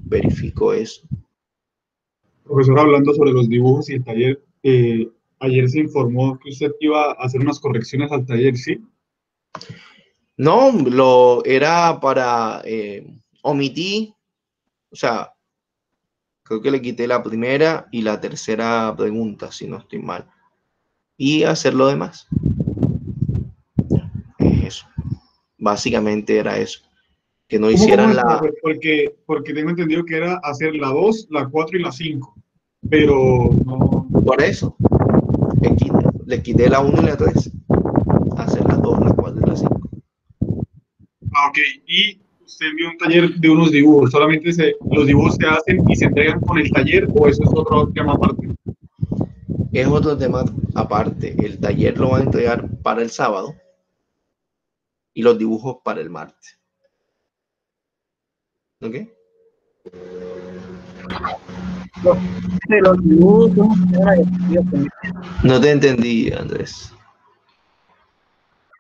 verifico eso. Profesor, hablando sobre los dibujos y el taller, ayer se informó que usted iba a hacer unas correcciones al taller, ¿sí? No, lo era para omitir, o sea, creo que le quité la primera y la tercera pregunta, si no estoy mal. Y hacer lo demás. Es eso. Básicamente era eso. Que no ¿Cómo hicieran es, la... profe? Porque tengo entendido que era hacer la 2, la 4 y la 5, pero no. Por eso, le quité la 1 y la 3. Hacer las 2, la 4 y la 5. Ah, ok. Y usted envió un taller de unos dibujos. ¿Solamente los dibujos se hacen y se entregan con el taller o eso es otro tema aparte? Es otro tema aparte. El taller lo van a entregar para el sábado y los dibujos para el martes. ¿Ok? Los dibujos son una diapositiva también. No te entendí, Andrés.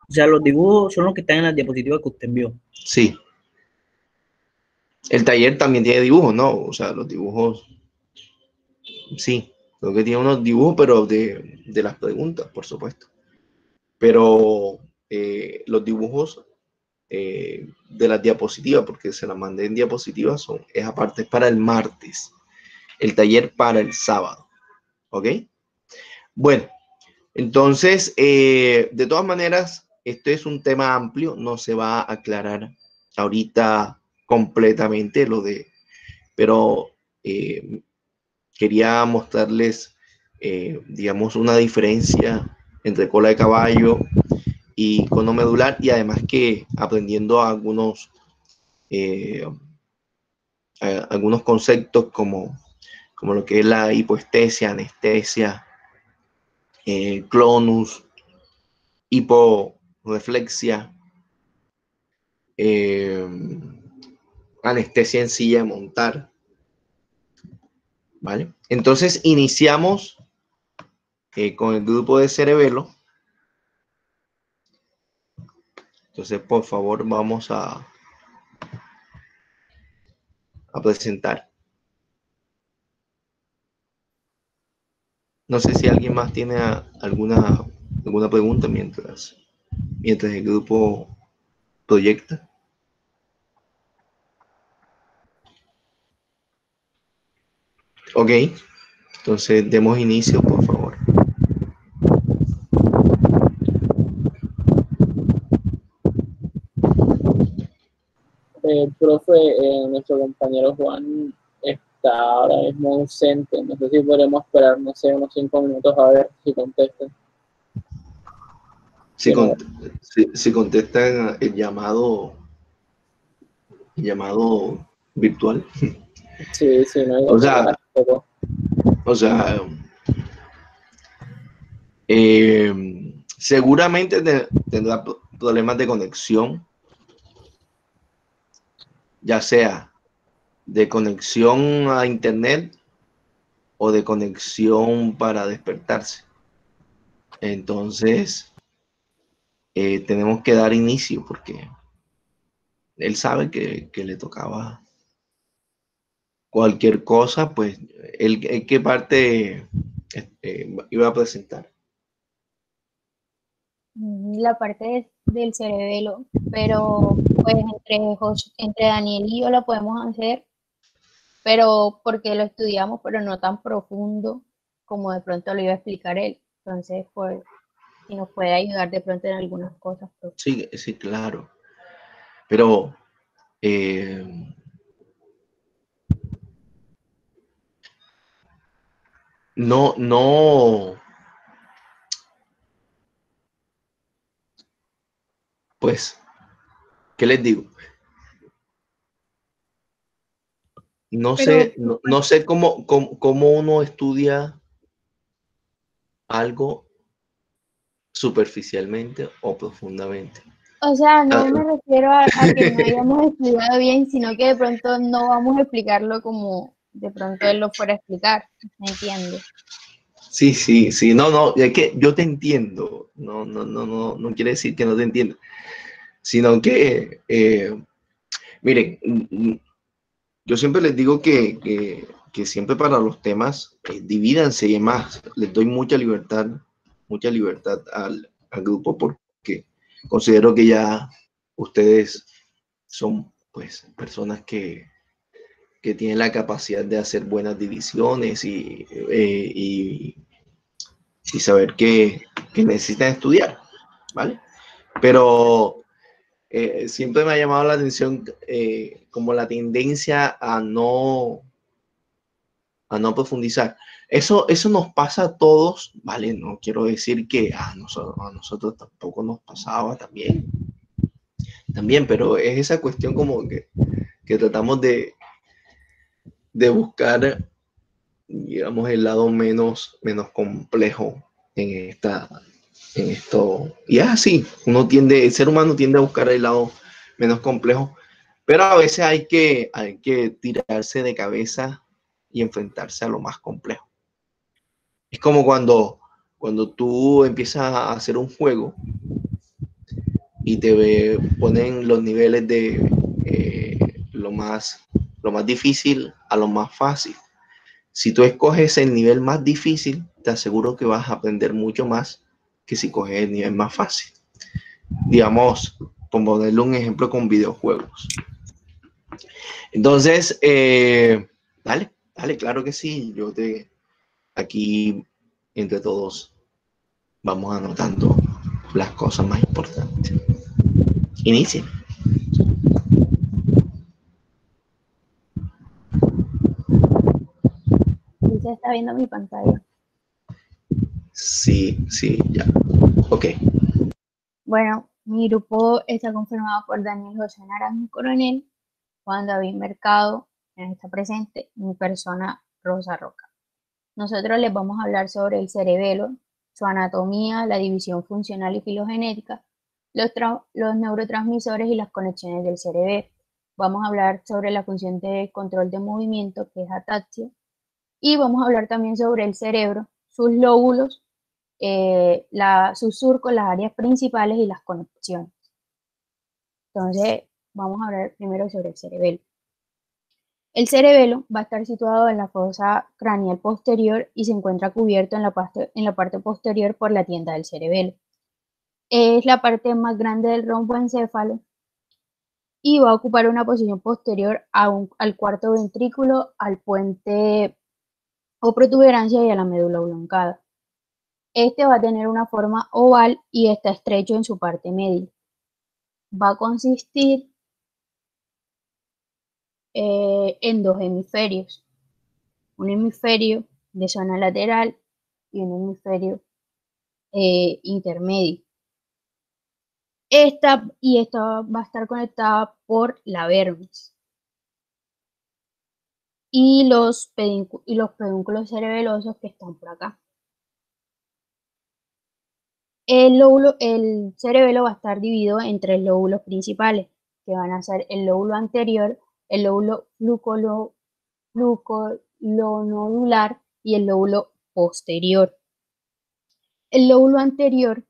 O sea, los dibujos son los que están en la diapositiva que usted envió. Sí. El taller también tiene dibujos, ¿no? O sea, los dibujos, sí. Creo que tiene unos dibujos, pero de las preguntas, por supuesto. Pero los dibujos de las diapositivas, porque se las mandé en diapositivas, es aparte para el martes. El taller para el sábado. ¿Ok? Bueno, entonces, de todas maneras, este es un tema amplio, no se va a aclarar ahorita completamente pero quería mostrarles, digamos, una diferencia entre cola de caballo y cono medular, y además que aprendiendo algunos conceptos como lo que es la hipoestesia, anestesia, clonus, hiporeflexia, anestesia en silla de montar, ¿vale? Entonces iniciamos con el grupo de cerebelo. Entonces, por favor, vamos a presentar. No sé si alguien más tiene alguna pregunta mientras el grupo proyecta. Ok, entonces demos inicio, por favor. Profe, nuestro compañero Juan está ahora mismo ausente. No sé si podremos esperar, no sé, unos 5 minutos a ver si contesta. Si contestan el llamado virtual. Sí, sí, no hay o sea, seguramente tendrá problemas de conexión, ya sea de conexión a internet o de conexión para despertarse. Entonces, tenemos que dar inicio porque él sabe que le tocaba cualquier cosa, pues, ¿qué parte iba a presentar? La parte del cerebelo, pero pues entre Daniel y yo lo podemos hacer, pero porque lo estudiamos, pero no tan profundo como de pronto lo iba a explicar él. Entonces, pues, si nos puede ayudar de pronto en algunas cosas. Pues. Sí, sí, claro. Pero no, pues, ¿qué les digo? No sé cómo uno estudia algo superficialmente o profundamente. O sea, no me refiero a que no hayamos estudiado bien, sino que de pronto no vamos a explicarlo como de pronto él lo fuera a explicar, ¿me entiendes? Sí, no, es que yo te entiendo, no quiere decir que no te entienda, sino que, miren, yo siempre les digo que siempre para los temas, divídanse y más, les doy mucha libertad al grupo porque considero que ya ustedes son pues personas que tienen la capacidad de hacer buenas divisiones y saber que necesitan estudiar, ¿vale? Pero siempre me ha llamado la atención como la tendencia a no profundizar. Eso nos pasa a todos, ¿vale? No quiero decir que a nosotros tampoco nos pasaba también, pero es esa cuestión como que tratamos de buscar, digamos, el lado menos complejo en esto. Y es así, el ser humano tiende a buscar el lado menos complejo, pero a veces hay que tirarse de cabeza y enfrentarse a lo más complejo. Es como cuando tú empiezas a hacer un juego y te ponen los niveles de lo más difícil a lo más fácil. Si tú escoges el nivel más difícil, te aseguro que vas a aprender mucho más que si coges el nivel más fácil. Digamos, por ponerle un ejemplo con videojuegos. Entonces, dale, claro que sí. Aquí, entre todos, vamos anotando las cosas más importantes. Inicia. Se está viendo mi pantalla. Sí, ya. Ok. Bueno, mi grupo está conformado por Daniel José Naranjo Coronel, Juan David Mercado, quien está presente, mi persona Rosa Roca. Nosotros les vamos a hablar sobre el cerebelo, su anatomía, la división funcional y filogenética, los neurotransmisores y las conexiones del cerebelo. Vamos a hablar sobre la función de control de movimiento, que es ataxia, y vamos a hablar también sobre el cerebro, sus lóbulos, sus surcos, las áreas principales y las conexiones. Entonces, vamos a hablar primero sobre el cerebelo. El cerebelo va a estar situado en la fosa craneal posterior y se encuentra cubierto en la parte posterior por la tienda del cerebelo. Es la parte más grande del romboencéfalo y va a ocupar una posición posterior al cuarto ventrículo, al puente o protuberancia y a la médula oblongada. Este va a tener una forma oval y está estrecho en su parte media. Va a consistir en dos hemisferios. Un hemisferio de zona lateral y un hemisferio intermedio. Esta va a estar conectada por la vermis. Y los pedúnculos cerebelosos que están por acá. El cerebelo va a estar dividido en tres lóbulos principales, que van a ser el lóbulo anterior, el lóbulo fluculonodular y el lóbulo posterior. El lóbulo anterior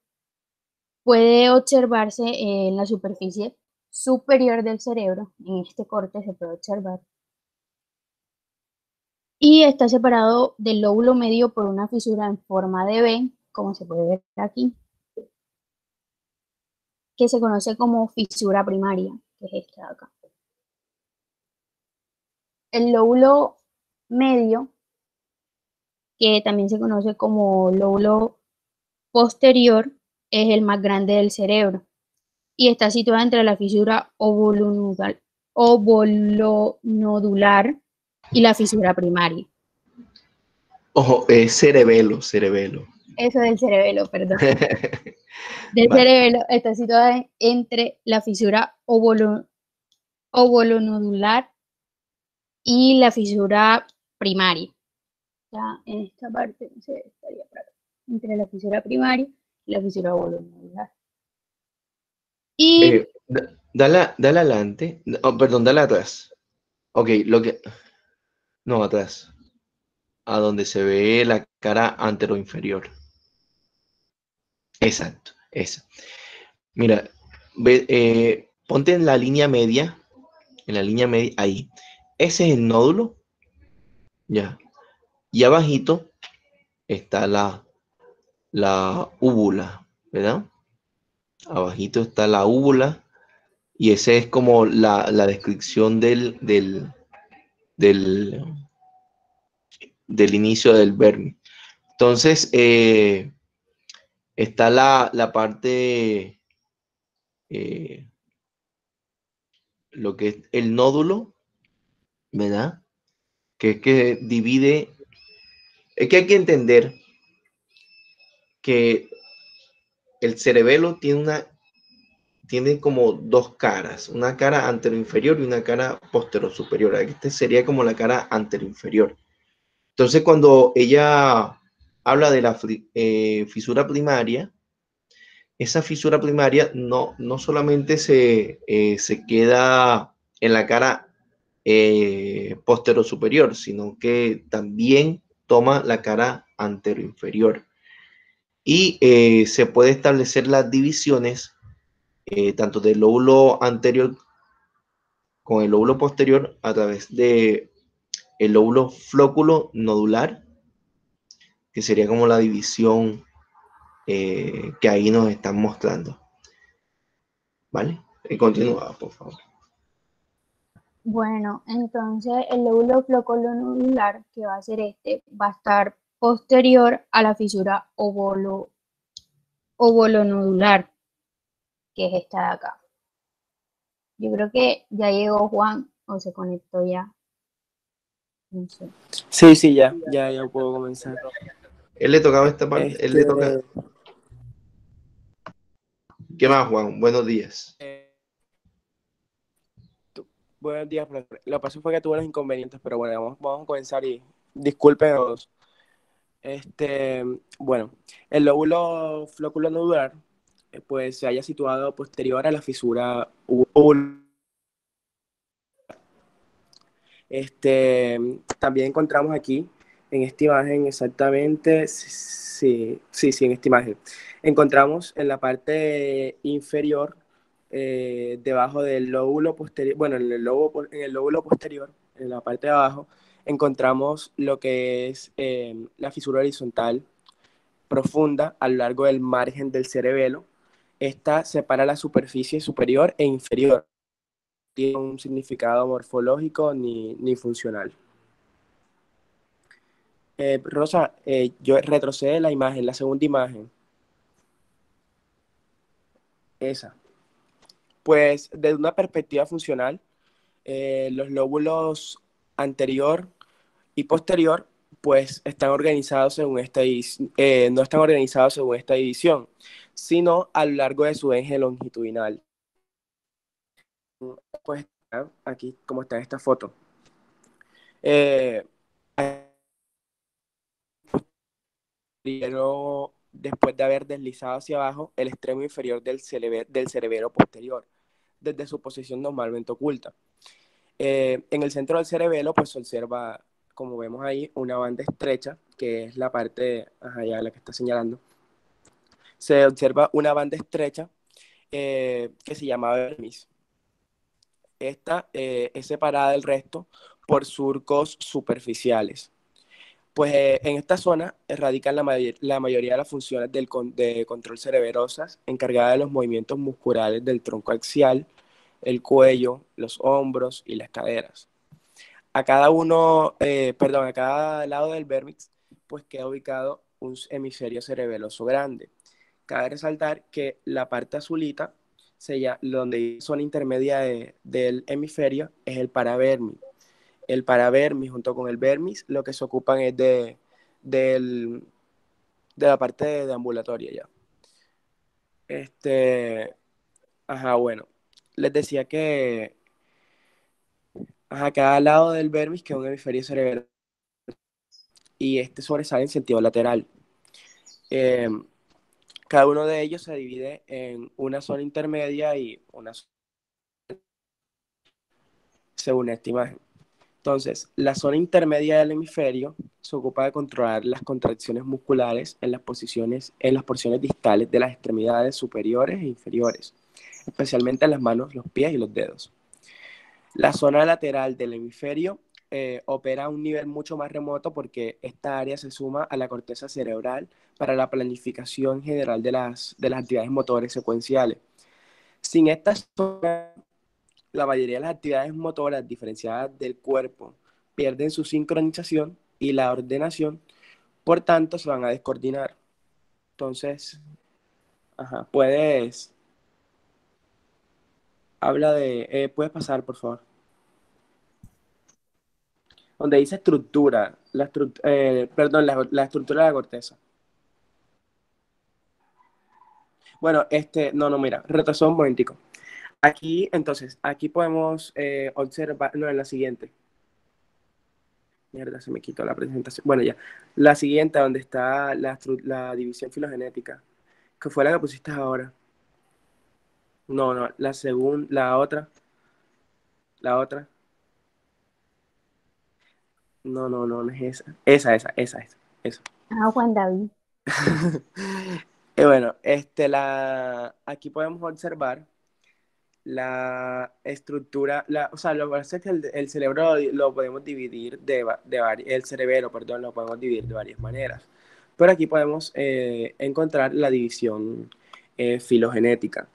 puede observarse en la superficie superior del cerebro, en este corte se puede observar, y está separado del lóbulo medio por una fisura en forma de V, como se puede ver aquí, que se conoce como fisura primaria, que es esta de acá. El lóbulo medio, que también se conoce como lóbulo posterior, es el más grande del cerebro y está situado entre la fisura ovulonodular y la fisura primaria. Ojo, es cerebelo. Eso del cerebelo, perdón. Del Vale. cerebelo está situada entre la fisura ovulonodular y la fisura primaria. Ya en esta parte estaría por acá, entre la fisura primaria y la fisura ovulonodular. Y Dale adelante. Oh, perdón, dale atrás. Ok, no, atrás. A donde se ve la cara anteroinferior. Exacto, esa. Mira, ponte en la línea media, ahí. ese es el nódulo, ya. Y abajito está la úvula, ¿verdad? Abajito está la úvula y esa es como la descripción del, del inicio del vermis. Entonces, está la parte, lo que es el nódulo, ¿verdad? Que es que divide, es que hay que entender que el cerebelo tiene como dos caras, una cara anteroinferior y una cara posterosuperior. Este sería como la cara anteroinferior. Entonces, cuando ella habla de la fisura primaria, esa fisura primaria no solamente se queda en la cara posterosuperior, sino que también toma la cara anteroinferior. Y se puede establecer las divisiones tanto del lóbulo anterior con el lóbulo posterior a través de el lóbulo flóculo nodular, que sería como la división que ahí nos están mostrando. ¿Vale? Continúa, por favor. Bueno, entonces el lóbulo flocculonodular, que va a ser va a estar posterior a la fisura ovulonodular, que es esta de acá. Yo creo que ya llegó Juan o se conectó ya. No sé. Sí, ya puedo comenzar. Él le tocaba esta parte, él le toca. ¿Qué más, Juan? Buenos días. Buenos días, profesor. Lo que pasó fue que tuve los inconvenientes, pero bueno, vamos a comenzar y disculpen a todos. Bueno, el lóbulo flóculo-nodular pues se haya situado posterior a la fisura ovular. También encontramos aquí en esta imagen exactamente, sí, en esta imagen. Encontramos en la parte inferior, debajo del lóbulo posterior, bueno, en el lóbulo posterior, en la parte de abajo, encontramos lo que es la fisura horizontal profunda a lo largo del margen del cerebelo. Esta separa la superficie superior e inferior. No tiene un significado morfológico ni funcional. Rosa, yo retrocede la imagen, la segunda imagen. Esa. Pues desde una perspectiva funcional, los lóbulos anterior y posterior pues están organizados según no están organizados según esta división, sino a lo largo de su eje longitudinal. Pues aquí como está en esta foto. Después de haber deslizado hacia abajo el extremo inferior del cerebelo posterior, desde su posición normalmente oculta. En el centro del cerebelo pues se observa, como vemos ahí, una banda estrecha, que es la parte, ya la que está señalando. Se observa una banda estrecha que se llama vermis. Esta es separada del resto por surcos superficiales. Pues en esta zona radican la mayoría de las funciones de control cerebrosas encargadas de los movimientos musculares del tronco axial, el cuello, los hombros y las caderas. A cada lado del vértex, pues queda ubicado un hemisferio cerebeloso grande. Cabe resaltar que la parte azulita, donde son intermedia del hemisferio, es el paravermis. El paravermis junto con el vermis, lo que se ocupan es de la parte de ambulatoria ya. Bueno, les decía que a cada lado del vermis queda un hemisferio cerebral y sobresale en sentido lateral. Cada uno de ellos se divide en una zona intermedia y una zona según esta imagen. Entonces, la zona intermedia del hemisferio se ocupa de controlar las contracciones musculares en las porciones distales de las extremidades superiores e inferiores, especialmente en las manos, los pies y los dedos. La zona lateral del hemisferio opera a un nivel mucho más remoto porque esta área se suma a la corteza cerebral para la planificación general de las actividades motoras secuenciales. Sin esta zona, la mayoría de las actividades motoras diferenciadas del cuerpo pierden su sincronización y la ordenación, por tanto se van a descoordinar. Entonces, puedes pasar, por favor. Donde dice estructura, perdón, la estructura de la corteza. Bueno, no, mira, retrasó un momentico. Aquí, entonces, aquí podemos observar, no, en la siguiente. Mierda, se me quitó la presentación. Bueno, ya. La siguiente, donde está la división filogenética, que fue la que pusiste ahora. No, la segunda, la otra. No es esa. Esa. Ah, Juan David. Bueno, aquí podemos observar la estructura, o sea, lo que pasa es que el cerebro lo podemos dividir el cerebelo, perdón, lo podemos dividir de varias maneras. Pero aquí podemos encontrar la división filogenética.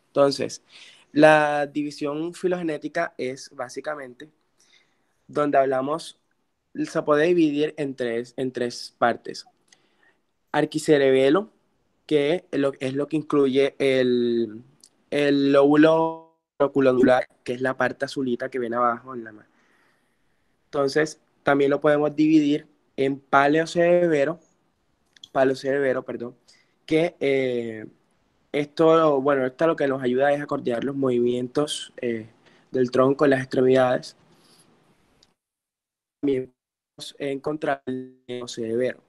Entonces, la división filogenética es básicamente donde hablamos, se puede dividir en tres partes. Arquicerebelo, que es lo que incluye el lóbulo oculonuclear, que es la parte azulita que viene abajo en la mano. Entonces, también lo podemos dividir en paleocerebelo, perdón, que esto lo que nos ayuda es a coordinar los movimientos del tronco en las extremidades. También podemos encontrar el cerebelo.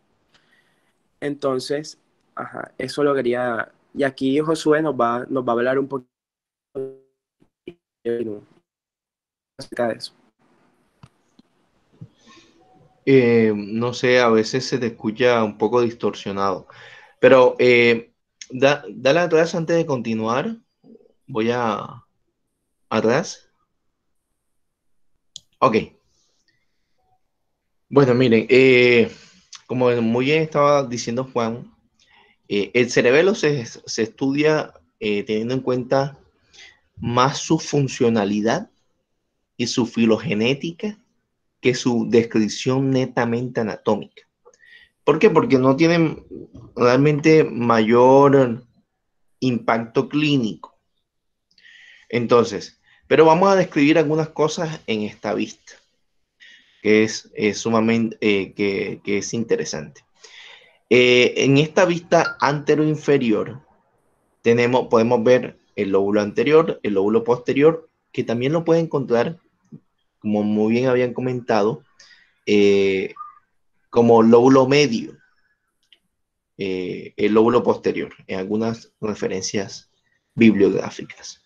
Entonces, eso lo quería. Y aquí Josué nos va a hablar un poquito acerca de eso. No sé, a veces se te escucha un poco distorsionado, pero dale atrás antes de continuar. Voy a atrás. Ok. Bueno, miren, como muy bien estaba diciendo Juan, el cerebelo se estudia teniendo en cuenta más su funcionalidad y su filogenética que su descripción netamente anatómica. ¿Por qué? Porque no tienen realmente mayor impacto clínico. Entonces, pero vamos a describir algunas cosas en esta vista, que es sumamente, que es interesante. En esta vista anteroinferior podemos ver el lóbulo anterior, el lóbulo posterior, que también lo pueden encontrar, como muy bien habían comentado, como lóbulo medio, el lóbulo posterior, en algunas referencias bibliográficas.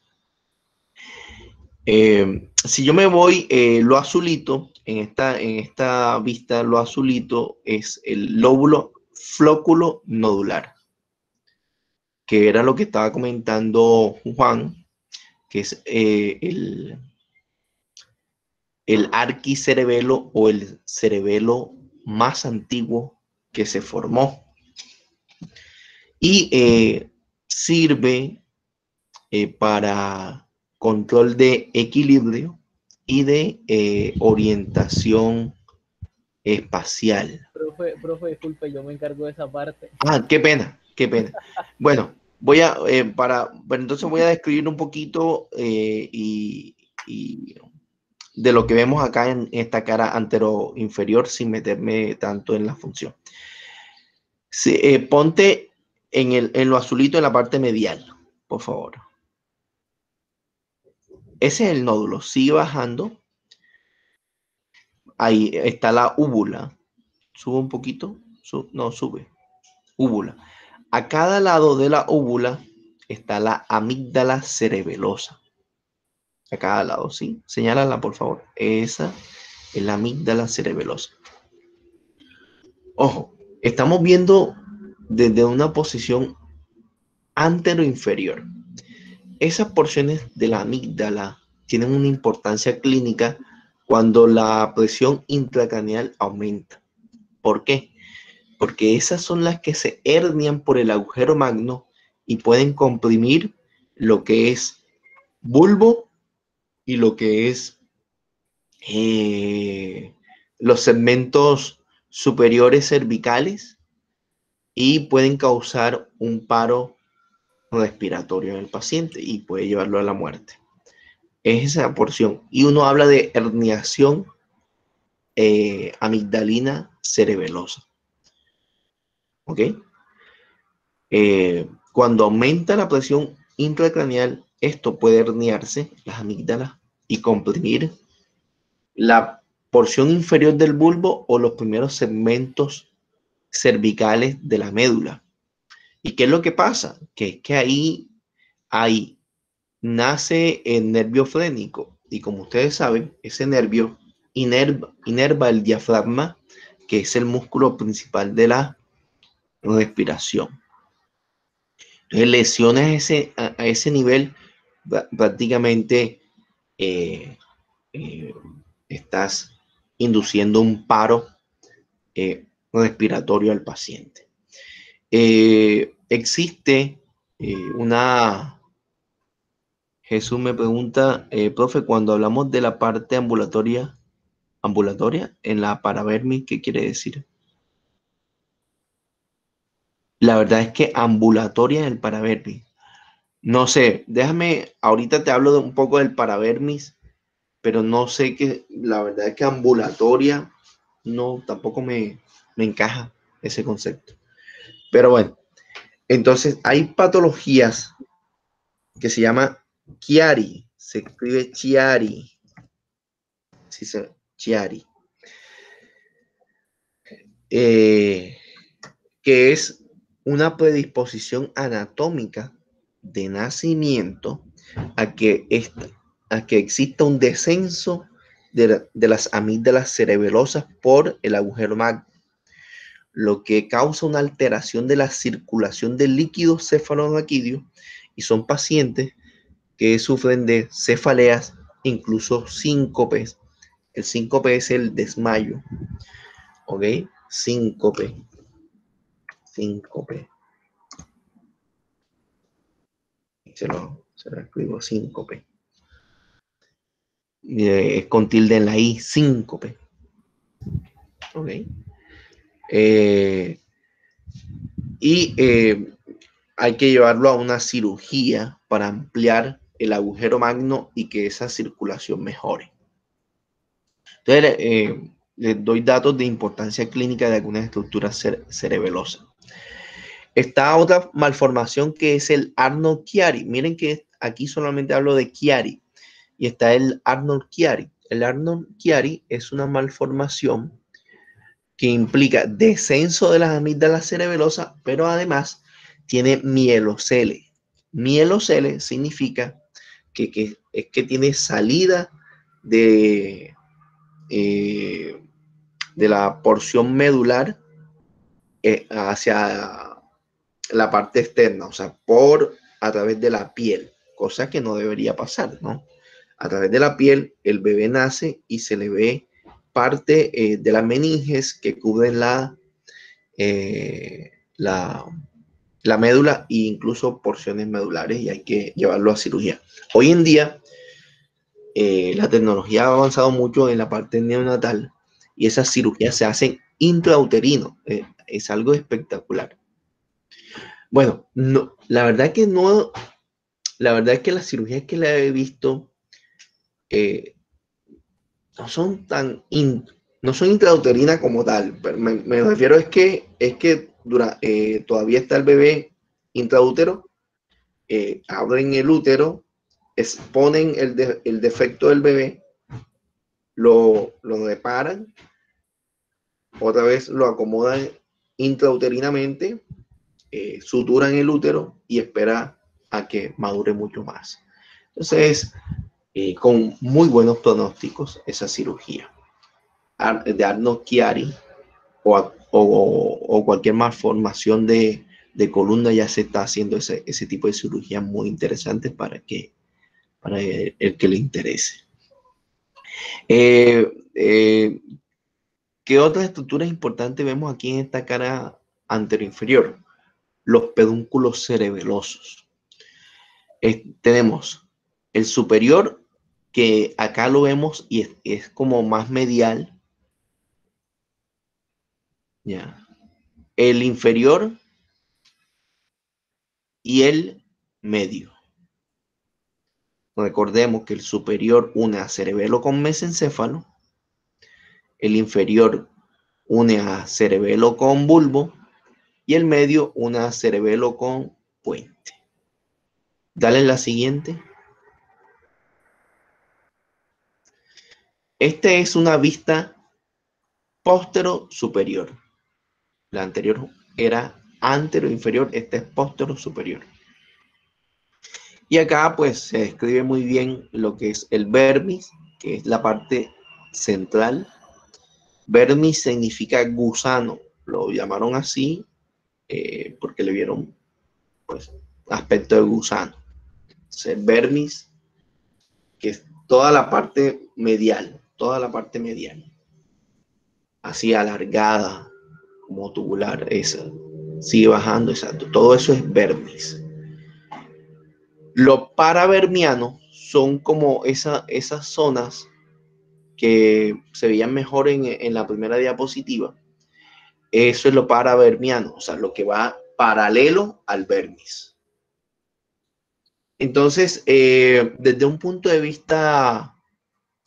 Si yo me voy, lo azulito, en esta vista, lo azulito es el lóbulo flóculo nodular, que era lo que estaba comentando Juan, que es el arquicerebelo o el cerebelo más antiguo que se formó. Y sirve para control de equilibrio y de orientación espacial. Profe, disculpe, yo me encargo de esa parte. Ah, qué pena. Bueno, entonces voy a describir un poquito y de lo que vemos acá en esta cara anteroinferior sin meterme tanto en la función. Ponte en lo azulito en la parte medial, por favor. Ese es el nódulo. Sigue bajando. Ahí está la úvula. Sube un poquito. No, sube. Úvula. A cada lado de la úvula está la amígdala cerebelosa. A cada lado, ¿sí? Señálala, por favor. Esa es la amígdala cerebelosa. Ojo, estamos viendo desde una posición anteroinferior. Esas porciones de la amígdala tienen una importancia clínica cuando la presión intracraneal aumenta. ¿Por qué? Porque esas son las que se hernian por el agujero magno y pueden comprimir lo que es bulbo y lo que es los segmentos superiores cervicales y pueden causar un paro respiratorio en el paciente y puede llevarlo a la muerte. Es esa porción. Y uno habla de herniación amigdalina cerebelosa. ¿Ok? Cuando aumenta la presión intracraneal, esto puede herniarse, las amígdalas, y comprimir la porción inferior del bulbo o los primeros segmentos cervicales de la médula. ¿Y qué es lo que pasa? Que es que ahí nace el nervio frénico y como ustedes saben, ese nervio inerva el diafragma, que es el músculo principal de la respiración. Entonces, lesiones a ese nivel, prácticamente estás induciendo un paro respiratorio al paciente. Existe una... Jesús me pregunta, profe, cuando hablamos de la parte ambulatoria en la paravermis, ¿qué quiere decir? La verdad es que ambulatoria en el paravermis. No sé, déjame, ahorita te hablo de un poco del paravermis, pero no sé qué, la verdad es que ambulatoria, no, tampoco me encaja ese concepto. Pero bueno, entonces hay patologías que se llama Chiari, se escribe Chiari. Sí, Chiari. Que es una predisposición anatómica de nacimiento a que exista un descenso de las amígdalas cerebelosas por el agujero magno, lo que causa una alteración de la circulación del líquido cefalorraquídeo y son pacientes que sufren de cefaleas, incluso síncopes. El síncope es el desmayo, ¿ok? Síncope. Se lo escribo, síncope. Es con tilde en la I, síncope. ¿Ok? Hay que llevarlo a una cirugía para ampliar el agujero magno y que esa circulación mejore. Entonces, les doy datos de importancia clínica de algunas estructuras cerebelosas. Está otra malformación que es el Arnold-Chiari. Miren que aquí solamente hablo de Chiari. Y está el Arnold-Chiari. El Arnold-Chiari es una malformación que implica descenso de las amígdalas cerebelosas, pero además tiene mielocele. Mielocele significa que tiene salida de la porción medular hacia la parte externa, o sea, a través de la piel, cosa que no debería pasar, ¿no? A través de la piel, el bebé nace y se le ve parte de las meninges que cubren la médula e incluso porciones medulares y hay que llevarlo a cirugía. Hoy en día, la tecnología ha avanzado mucho en la parte neonatal y esas cirugías se hacen intrauterino. Es algo espectacular. Bueno, no, la verdad es que las cirugías que la he visto no son intrauterinas como tal, pero me refiero es que todavía está el bebé intraútero, abren el útero, exponen el defecto del bebé, lo reparan, otra vez lo acomodan intrauterinamente, suturan el útero y espera a que madure mucho más. Entonces, con muy buenos pronósticos esa cirugía de Arnold-Chiari o cualquier malformación de columna, ya se está haciendo ese tipo de cirugía muy interesante para que para el que le interese. ¿Qué otras estructuras importantes vemos aquí en esta cara anteroinferior? Los pedúnculos cerebelosos. Tenemos el superior, que acá lo vemos y es como más medial. Ya. El inferior y el medio. Recordemos que el superior une a cerebelo con mesencéfalo, el inferior une a cerebelo con bulbo y el medio une a cerebelo con puente. Dale la siguiente. Esta es una vista póstero superior. La anterior era antero inferior, esta es póstero superior. Y acá pues se describe muy bien lo que es el vermis, que es la parte central. Vermis significa gusano, lo llamaron así porque le vieron pues aspecto de gusano. Entonces, vermis, que es toda la parte medial, así alargada, como tubular, esa, sigue bajando, exacto, todo eso es vermis. Los paravermianos son como esas zonas que se veían mejor en la primera diapositiva. Eso es lo paravermiano, o sea, lo que va paralelo al vermis. Entonces, desde un punto de vista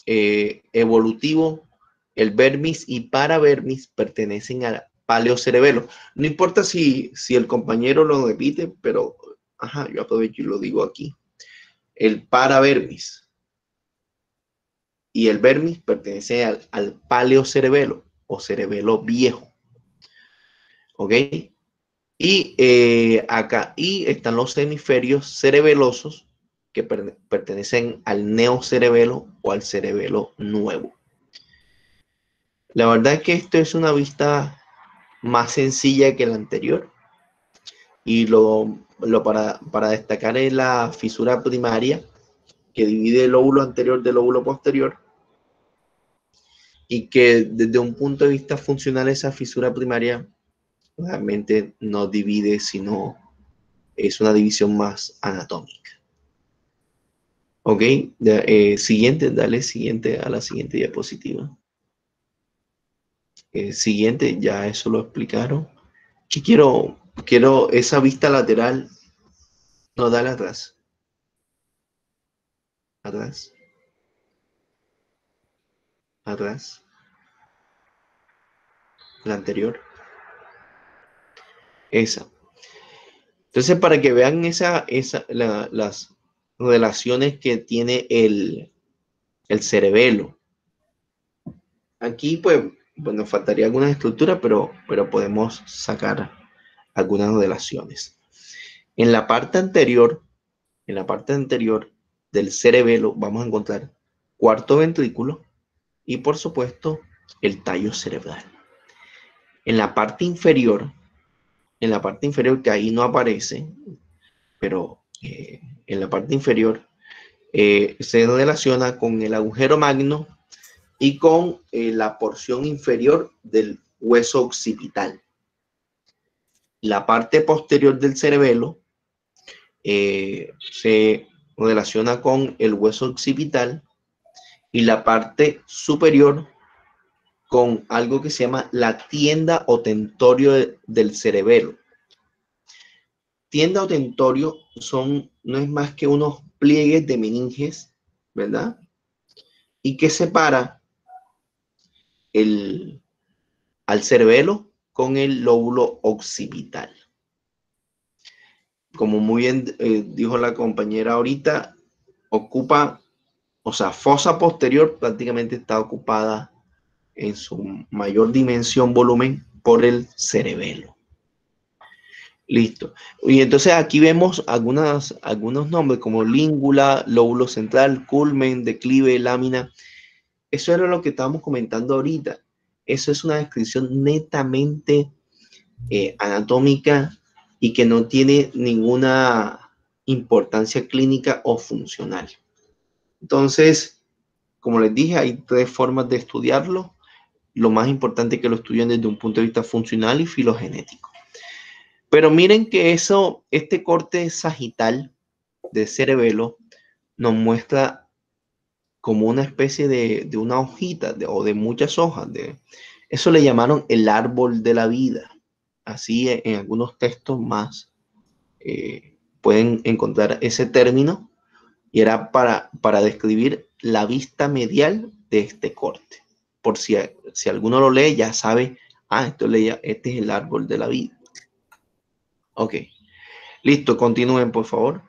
evolutivo, el vermis y paravermis pertenecen al paleocerebelo. No importa si el compañero lo repite, pero yo aprovecho y lo digo aquí. El paravermis y el vermis pertenecen al paleocerebelo o cerebelo viejo. ¿Ok? Y acá están los hemisferios cerebelosos que pertenecen al neocerebelo o al cerebelo nuevo. La verdad es que esto es una vista más sencilla que la anterior. Y para destacar es la fisura primaria que divide el lóbulo anterior del lóbulo posterior. Y que desde un punto de vista funcional esa fisura primaria realmente no divide, sino es una división más anatómica. Ok, siguiente, dale siguiente a la siguiente diapositiva. Siguiente, ya eso lo explicaron. Que quiero esa vista lateral. No, dale atrás. Atrás. Atrás. La anterior. Esa. Entonces, para que vean las relaciones que tiene el cerebelo. Aquí, pues, nos faltaría alguna estructura, pero podemos sacar algunas relaciones. En la parte anterior del cerebelo, vamos a encontrar cuarto ventrículo y, por supuesto, el tallo cerebral. En la parte inferior, que ahí no aparece, pero en la parte inferior se relaciona con el agujero magno y con la porción inferior del hueso occipital. La parte posterior del cerebelo se relaciona con el hueso occipital y la parte superior con algo que se llama la tienda o tentorio del cerebelo. Tienda o tentorio no es más que unos pliegues de meninges, ¿verdad? Y que separa al cerebelo con el lóbulo occipital. Como muy bien dijo la compañera ahorita, ocupa, o sea, fosa posterior prácticamente está ocupada en su mayor dimensión, volumen, por el cerebelo. Listo. Y entonces aquí vemos algunos nombres como língula, lóbulo central, culmen, declive, lámina. Eso era lo que estábamos comentando ahorita. Eso es una descripción netamente anatómica y que no tiene ninguna importancia clínica o funcional. Entonces, como les dije, hay 3 formas de estudiarlo. Lo más importante es que lo estudien desde un punto de vista funcional y filogenético. Pero miren que este corte sagital de cerebelo nos muestra como una especie de una hojita o de muchas hojas. Eso le llamaron el árbol de la vida. Así en algunos textos más pueden encontrar ese término, y era para describir la vista medial de este corte. Por si alguno lo lee, ya sabe, este es el árbol de la vida. Ok, listo, continúen por favor.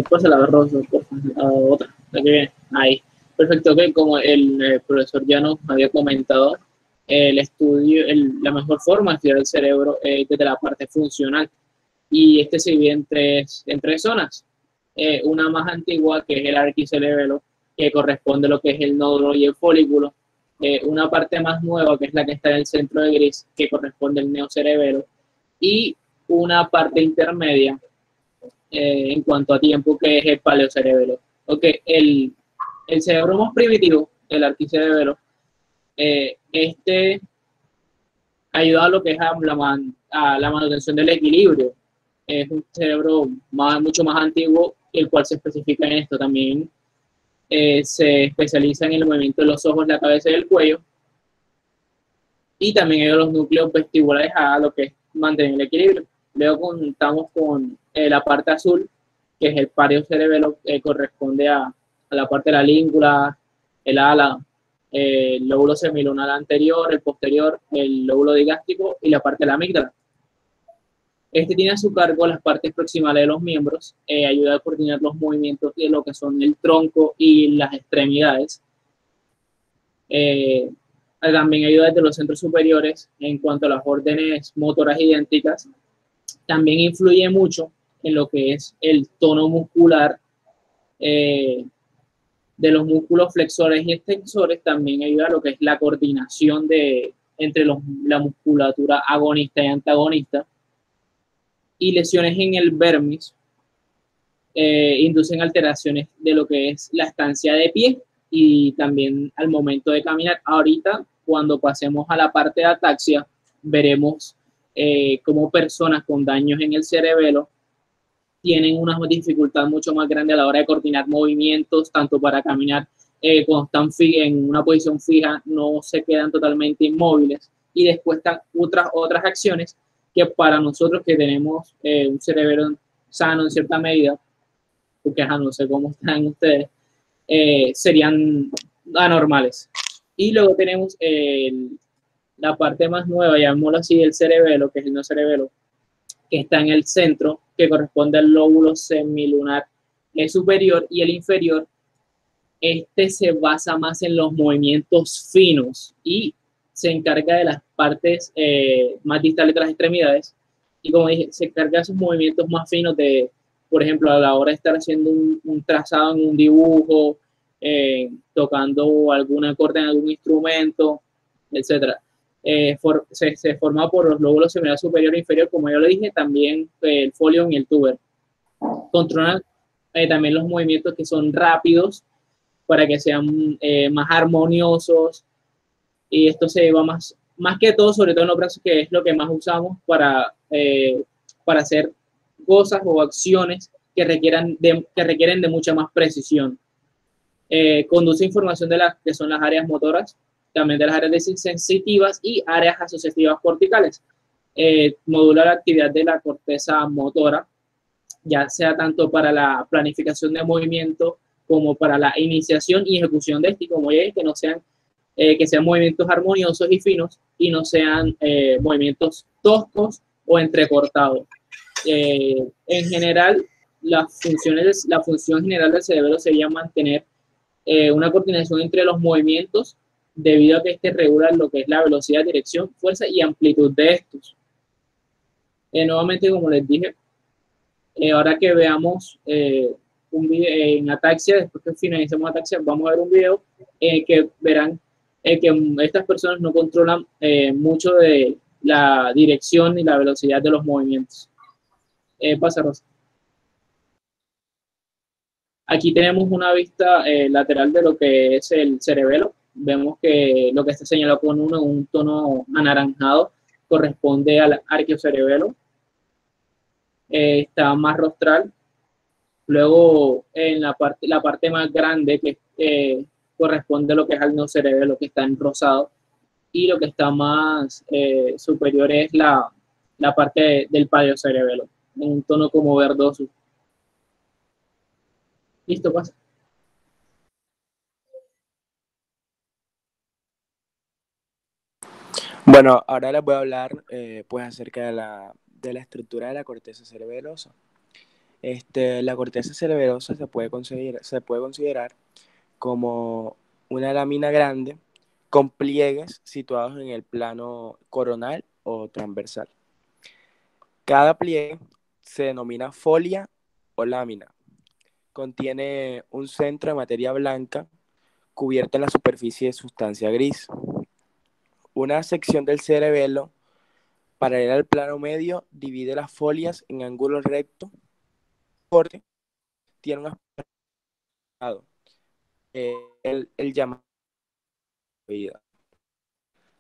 Pues la Rosa, por favor, otra, la que viene, ahí. Perfecto, que como el profesor ya nos había comentado, el estudio, la mejor forma de estudiar el cerebro es desde la parte funcional, y este se divide en 3 zonas. Una más antigua, que es el arquicerebelo, que corresponde a lo que es el nódulo y el folículo. Una parte más nueva, que es la que está en el centro de gris, que corresponde al neocerebelo, y una parte intermedia, en cuanto a tiempo, que es el paleocerebelo. Ok, el cerebro más primitivo, el arquicerebelo, este ayuda a lo que es a la manutención del equilibrio. Es un cerebro mucho más antiguo, el cual se especifica en esto. También se especializa en el movimiento de los ojos, la cabeza y el cuello, y también hay los núcleos vestibulares a lo que es mantener el equilibrio. Luego contamos con la parte azul, que es el paleocerebelo, que corresponde a la parte de la língula, el ala, el lóbulo semilunar anterior, el posterior, el lóbulo digástrico y la parte de la amígdala. Este tiene a su cargo las partes proximales de los miembros, ayuda a coordinar los movimientos de lo que son el tronco y las extremidades. También ayuda desde los centros superiores en cuanto a las órdenes motoras idénticas. También influye mucho en lo que es el tono muscular de los músculos flexores y extensores. También ayuda a lo que es la coordinación entre la musculatura agonista y antagonista. Y lesiones en el vermis inducen alteraciones de lo que es la estancia de pie y también al momento de caminar. Ahorita, cuando pasemos a la parte de ataxia, veremos cómo personas con daños en el cerebelo tienen una dificultad mucho más grande a la hora de coordinar movimientos, tanto para caminar cuando están en una posición fija, no se quedan totalmente inmóviles, y después están otras acciones que para nosotros que tenemos un cerebro sano en cierta medida, porque no sé cómo están ustedes, serían anormales. Y luego tenemos la parte más nueva, llamémoslo así, del cerebelo, que es el neocerebelo, que está en el centro, que corresponde al lóbulo semilunar superior, y el inferior, este se basa más en los movimientos finos y se encarga de las partes más distales de las extremidades, y como dije, se encarga de esos movimientos más finos de, por ejemplo, a la hora de estar haciendo un trazado en un dibujo, tocando algún acorde en algún instrumento, etc. Se forma por los lóbulos semilunar superior e inferior, como yo le dije, también el folium y el tuber. Controlan también los movimientos que son rápidos para que sean más armoniosos, y esto se lleva más que todo, sobre todo en los brazos, que es lo que más usamos para hacer cosas o acciones que requieren de mucha más precisión. Conduce información de las que son las áreas motoras, también de las áreas sensitivas y áreas asociativas corticales. Modula la actividad de la corteza motora, ya sea tanto para la planificación de movimiento como para la iniciación y ejecución de este, como ya es, que sean movimientos armoniosos y finos, y no sean movimientos toscos o entrecortados. En general, la función general del cerebro sería mantener una coordinación entre los movimientos, debido a que este regula lo que es la velocidad, dirección, fuerza y amplitud de estos. Nuevamente, como les dije, ahora que veamos un video en ataxia, después que finalicemos ataxia, vamos a ver un video que verán que estas personas no controlan mucho de la dirección y la velocidad de los movimientos. Pasa, Rosa. Aquí tenemos una vista lateral de lo que es el cerebelo. Vemos que lo que está señalado con un tono anaranjado corresponde al arqueocerebelo. Está más rostral. Luego, en la parte más grande, que corresponde a lo que es al neocerebelo, que está en rosado. Y lo que está más superior es la parte del paleocerebelo, en un tono como verdoso. Listo, pasa. Bueno, ahora les voy a hablar pues acerca de la estructura de la corteza cerebelosa. La corteza cerebelosa se puede considerar como una lámina grande con pliegues situados en el plano coronal o transversal. Cada pliegue se denomina folia o lámina. Contiene un centro de materia blanca cubierta en la superficie de sustancia gris. Una sección del cerebelo paralela al plano medio divide las folias en ángulo recto. Corte tiene un aspecto, el llamado vida.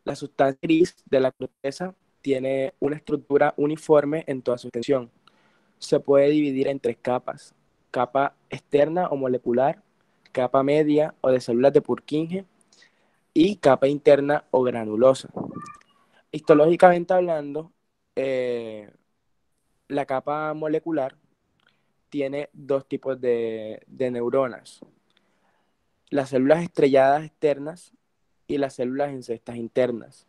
La sustancia gris de la corteza tiene una estructura uniforme en toda su extensión. Se puede dividir en tres capas: capa externa o molecular, capa media o de células de Purkinje y capa interna o granulosa. Histológicamente hablando, la capa molecular tiene dos tipos de neuronas: las células estrelladas externas y las células en cestas internas.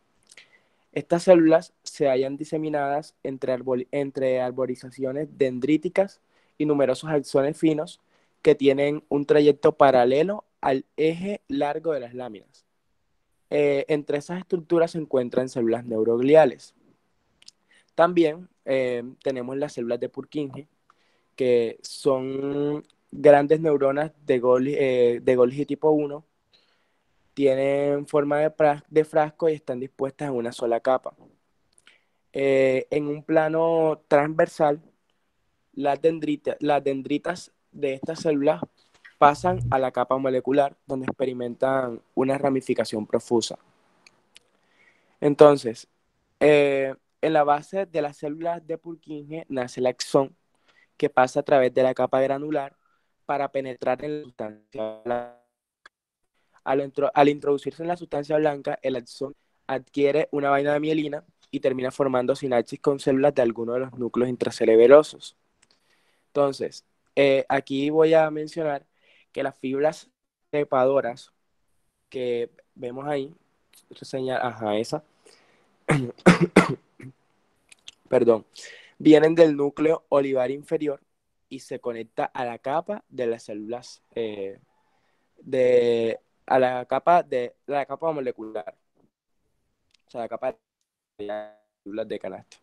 Estas células se hallan diseminadas entre arborizaciones dendríticas y numerosos axones finos que tienen un trayecto paralelo al eje largo de las láminas. Entre esas estructuras se encuentran células neurogliales. También tenemos las células de Purkinje, que son grandes neuronas de Golgi tipo 1, tienen forma de frasco y están dispuestas en una sola capa. En un plano transversal, las dendritas de estas células pasan a la capa molecular, donde experimentan una ramificación profusa. Entonces, en la base de las células de Purkinje nace el axón, que pasa a través de la capa granular para penetrar en la sustancia blanca. Al introducirse en la sustancia blanca, el axón adquiere una vaina de mielina y termina formando sinapsis con células de alguno de los núcleos intracerebelosos. Entonces, aquí voy a mencionar que las fibras trepadoras que vemos ahí, esa, perdón, vienen del núcleo olivar inferior y se conecta a la capa de las células a la capa molecular, o sea, la capa de las células de canasto.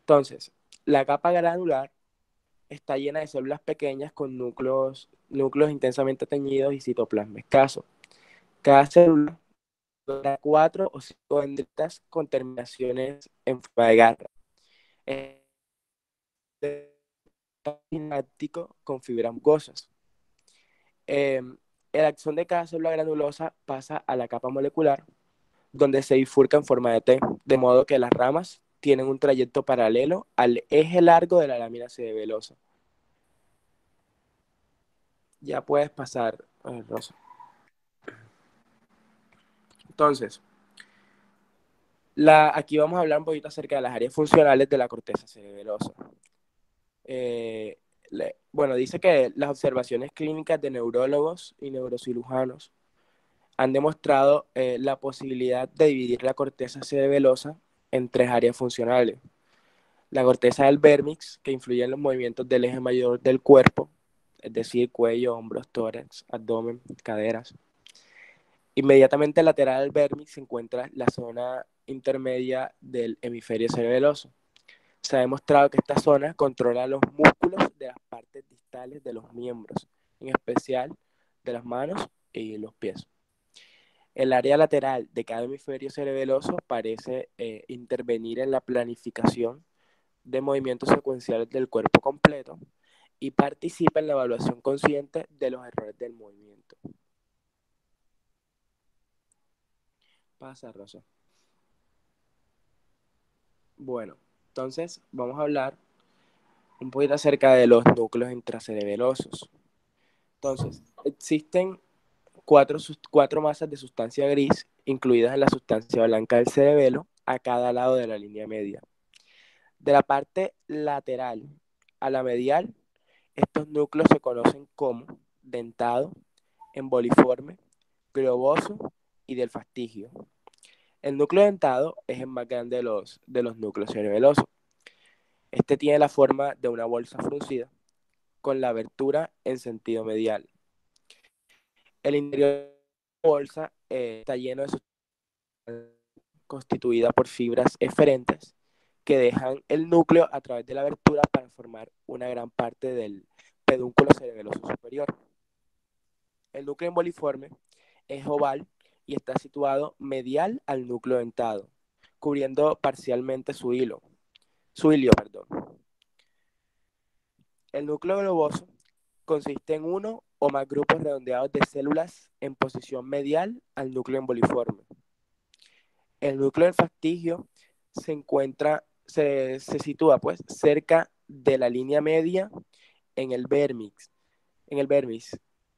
Entonces, la capa granular está llena de células pequeñas con núcleos intensamente teñidos y citoplasma escaso. Cada célula tiene 4 o 5 dendritas con terminaciones en forma de garra. Sináptico con fibras mucosas. El axón de cada célula granulosa pasa a la capa molecular, donde se bifurca en forma de T, de modo que las ramas tienen un trayecto paralelo al eje largo de la lámina cerebelosa. Ya puedes pasar, Rosa. Entonces, aquí vamos a hablar un poquito acerca de las áreas funcionales de la corteza cerebelosa. Bueno, dice que las observaciones clínicas de neurólogos y neurocirujanos han demostrado la posibilidad de dividir la corteza cerebelosa en tres áreas funcionales. La corteza del vérmix, que influye en los movimientos del eje mayor del cuerpo, es decir, cuello, hombros, tórax, abdomen, caderas. Inmediatamente lateral al vérmix se encuentra la zona intermedia del hemisferio cerebeloso. Se ha demostrado que esta zona controla los músculos de las partes distales de los miembros, en especial de las manos y los pies. El área lateral de cada hemisferio cerebeloso parece intervenir en la planificación de movimientos secuenciales del cuerpo completo y participa en la evaluación consciente de los errores del movimiento. Pasa, Rosa. Bueno, entonces vamos a hablar un poquito acerca de los núcleos intracerebelosos. Entonces, existen cuatro masas de sustancia gris incluidas en la sustancia blanca del cerebelo a cada lado de la línea media. De la parte lateral a la medial, estos núcleos se conocen como dentado, emboliforme, globoso y del fastigio. El núcleo dentado es el más grande de los núcleos cerebelosos. Este tiene la forma de una bolsa fruncida con la abertura en sentido medial. El interior de la bolsa está lleno de sustancia constituida por fibras eferentes que dejan el núcleo a través de la abertura para formar una gran parte del pedúnculo cerebeloso superior. El núcleo emboliforme es oval y está situado medial al núcleo dentado, cubriendo parcialmente su ilio. El núcleo globoso consiste en uno o más grupos redondeados de células en posición medial al núcleo emboliforme. El núcleo del fastigio se sitúa pues cerca de la línea media en el vermis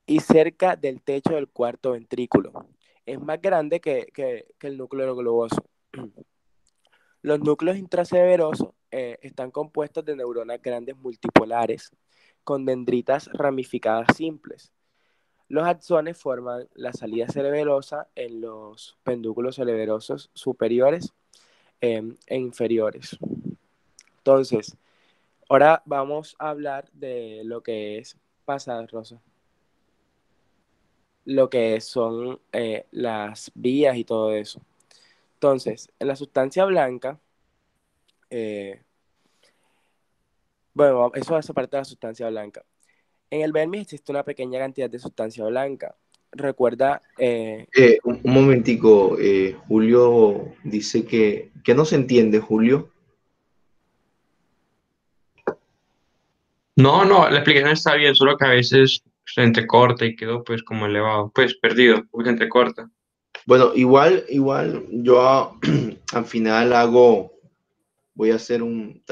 y cerca del techo del cuarto ventrículo. Es más grande que el núcleo globoso. Los núcleos intracerebrosos están compuestos de neuronas grandes multipolares con dendritas ramificadas simples. Los axones forman la salida cerebelosa en los pedúnculos cerebrosos superiores e inferiores. Entonces, ahora vamos a hablar de lo que es pasada, Rosa. Lo que son las vías y todo eso. Entonces, en la sustancia blanca, bueno, eso hace parte de la sustancia blanca. En el vermis existe una pequeña cantidad de sustancia blanca. Recuerda... un momentico, Julio dice que no se entiende, Julio. No, la explicación está bien, solo que a veces se entrecorta y quedó pues como elevado, pues perdido, porque se entrecorta. Bueno, igual yo al final voy a hacer un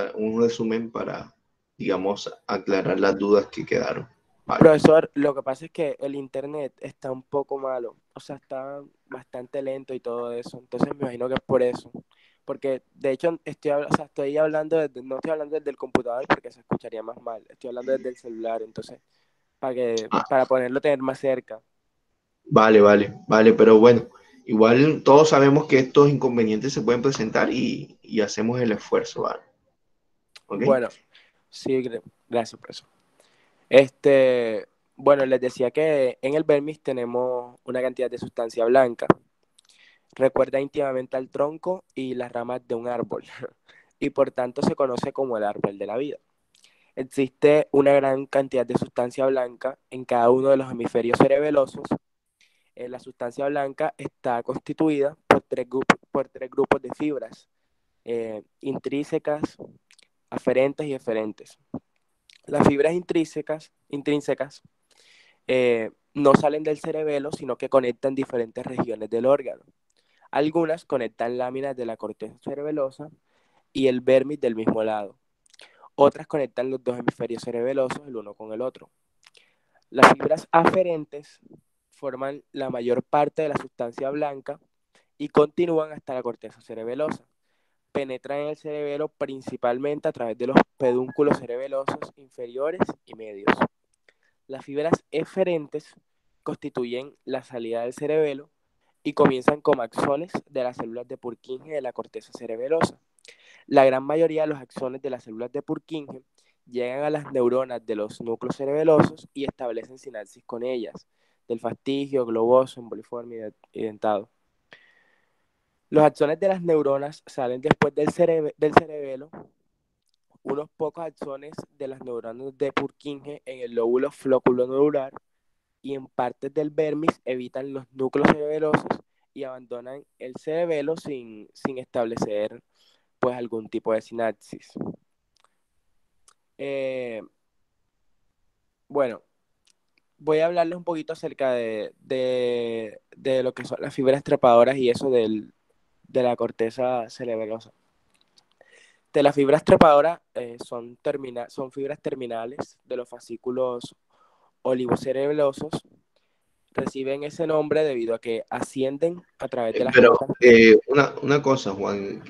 resumen para, digamos, aclarar las dudas que quedaron. Vale. Profesor, lo que pasa es que el internet está un poco malo, o sea, está bastante lento y todo eso, entonces me imagino que es por eso. Porque de hecho estoy hablando no estoy hablando desde el computador porque se escucharía más mal, estoy hablando desde el celular, entonces para ponerlo tener más cerca. Vale, pero bueno, igual todos sabemos que estos inconvenientes se pueden presentar y hacemos el esfuerzo, ¿vale? ¿Okay? Bueno, sí, gracias, profesor. Bueno, les decía que en el vermis tenemos una cantidad de sustancia blanca. Recuerda íntimamente al tronco y las ramas de un árbol y por tanto se conoce como el árbol de la vida. Existe una gran cantidad de sustancia blanca en cada uno de los hemisferios cerebelosos. La sustancia blanca está constituida por tres grupos de fibras intrínsecas, aferentes y eferentes. Las fibras intrínsecas no salen del cerebelo, sino que conectan diferentes regiones del órgano. Algunas conectan láminas de la corteza cerebelosa y el vermis del mismo lado. Otras conectan los dos hemisferios cerebelosos el uno con el otro. Las fibras aferentes forman la mayor parte de la sustancia blanca y continúan hasta la corteza cerebelosa. Penetran en el cerebelo principalmente a través de los pedúnculos cerebelosos inferiores y medios. Las fibras eferentes constituyen la salida del cerebelo y comienzan como axones de las células de Purkinje de la corteza cerebelosa. La gran mayoría de los axones de las células de Purkinje llegan a las neuronas de los núcleos cerebelosos y establecen sinapsis con ellas, del fastigio, globoso, emboliforme y dentado. Los axones de las neuronas salen después del cerebelo. Unos pocos axones de las neuronas de Purkinje en el lóbulo floculonodular y en partes del vermis evitan los núcleos cerebelosos y abandonan el cerebelo sin establecer pues algún tipo de sinapsis. Bueno, voy a hablarles un poquito acerca de lo que son las fibras trepadoras y eso de la corteza cerebelosa. De las fibras trepadoras son fibras terminales de los fascículos olivocerebelosos. Reciben ese nombre debido a que ascienden a través de las Pero capas. una cosa, Juan,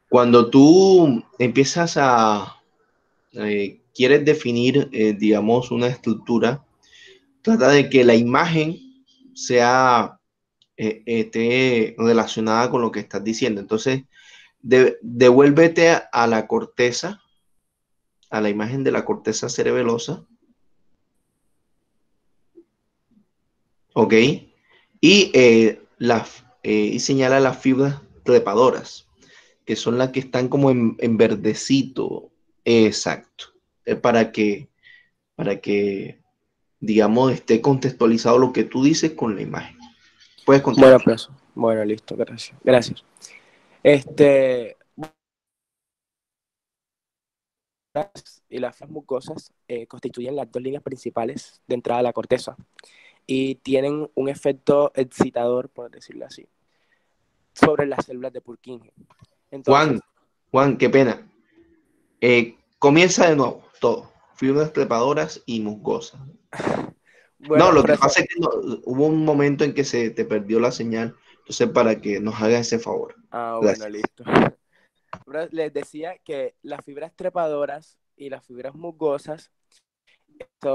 cuando tú empiezas quieres definir, digamos, una estructura, trata de que la imagen sea, esté relacionada con lo que estás diciendo. Entonces, devuélvete a la corteza, a la imagen de la corteza cerebelosa, ¿ok? Y señala las fibras trepadoras, que son las que están como en verdecito. Exacto. Es para que, digamos, esté contextualizado lo que tú dices con la imagen. Puedes Bueno, continuar. pues, bueno, listo, gracias. Gracias. Este, y las fibras mucosas constituyen las dos líneas principales de entrada a la corteza y tienen un efecto excitador, por decirlo así, sobre las células de Purkinje. Entonces, Juan, qué pena. Comienza de nuevo todo. Fibras trepadoras y musgosas. No, bueno, lo que profesor, pasa es que hubo un momento en que se te perdió la señal. Entonces, para que nos haga ese favor. bueno, Gracias. listo. Les decía que las fibras trepadoras y las fibras musgosas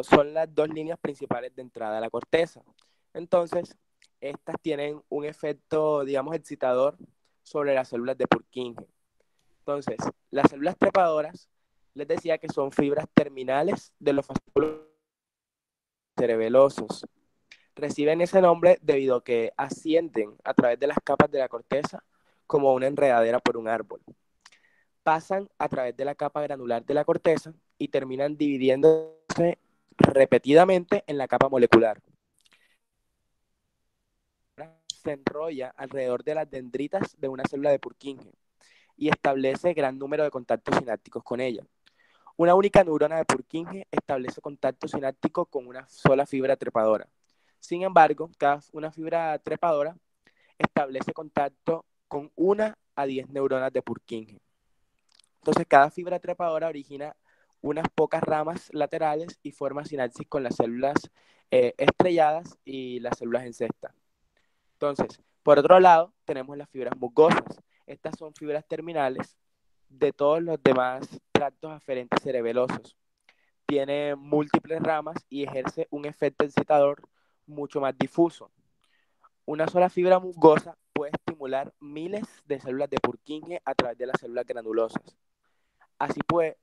son las dos líneas principales de entrada a la corteza. Entonces, estas tienen un efecto, digamos, excitador sobre las células de Purkinje. Entonces, las células trepadoras, les decía que son fibras terminales de los fascículos cerebelosos. Reciben ese nombre debido a que ascienden a través de las capas de la corteza como una enredadera por un árbol. Pasan a través de la capa granular de la corteza y terminan dividiéndose repetidamente en la capa molecular. Se enrolla alrededor de las dendritas de una célula de Purkinje y establece gran número de contactos sinápticos con ella. Una única neurona de Purkinje establece contacto sináptico con una sola fibra trepadora. Sin embargo, una fibra trepadora establece contacto con 1 a 10 neuronas de Purkinje. Entonces, cada fibra trepadora origina unas pocas ramas laterales y forma sinapsis con las células estrelladas y las células en cesta. Entonces, por otro lado, tenemos las fibras musgosas. Estas son fibras terminales de todos los demás tractos aferentes cerebelosos. Tiene múltiples ramas y ejerce un efecto excitador mucho más difuso. Una sola fibra musgosa puede estimular miles de células de Purkinje a través de las células granulosas. Así pues,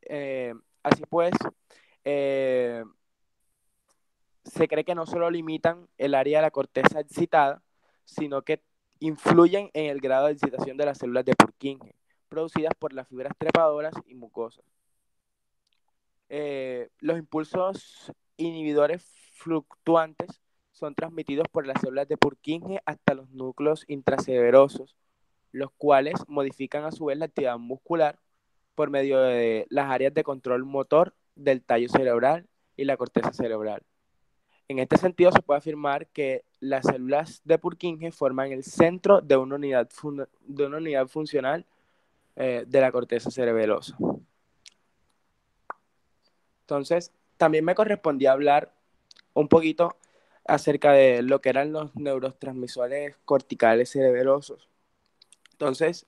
se cree que no solo limitan el área de la corteza excitada, sino que influyen en el grado de excitación de las células de Purkinje, producidas por las fibras trepadoras y mucosas. Los impulsos inhibidores fluctuantes son transmitidos por las células de Purkinje hasta los núcleos intracerebrosos, los cuales modifican a su vez la actividad muscular por medio de las áreas de control motor del tallo cerebral y la corteza cerebral. En este sentido, se puede afirmar que las células de Purkinje forman el centro de una unidad funcional de la corteza cerebelosa. Entonces, también me correspondía hablar un poquito acerca de lo que eran los neurotransmisores corticales cerebelosos. Entonces,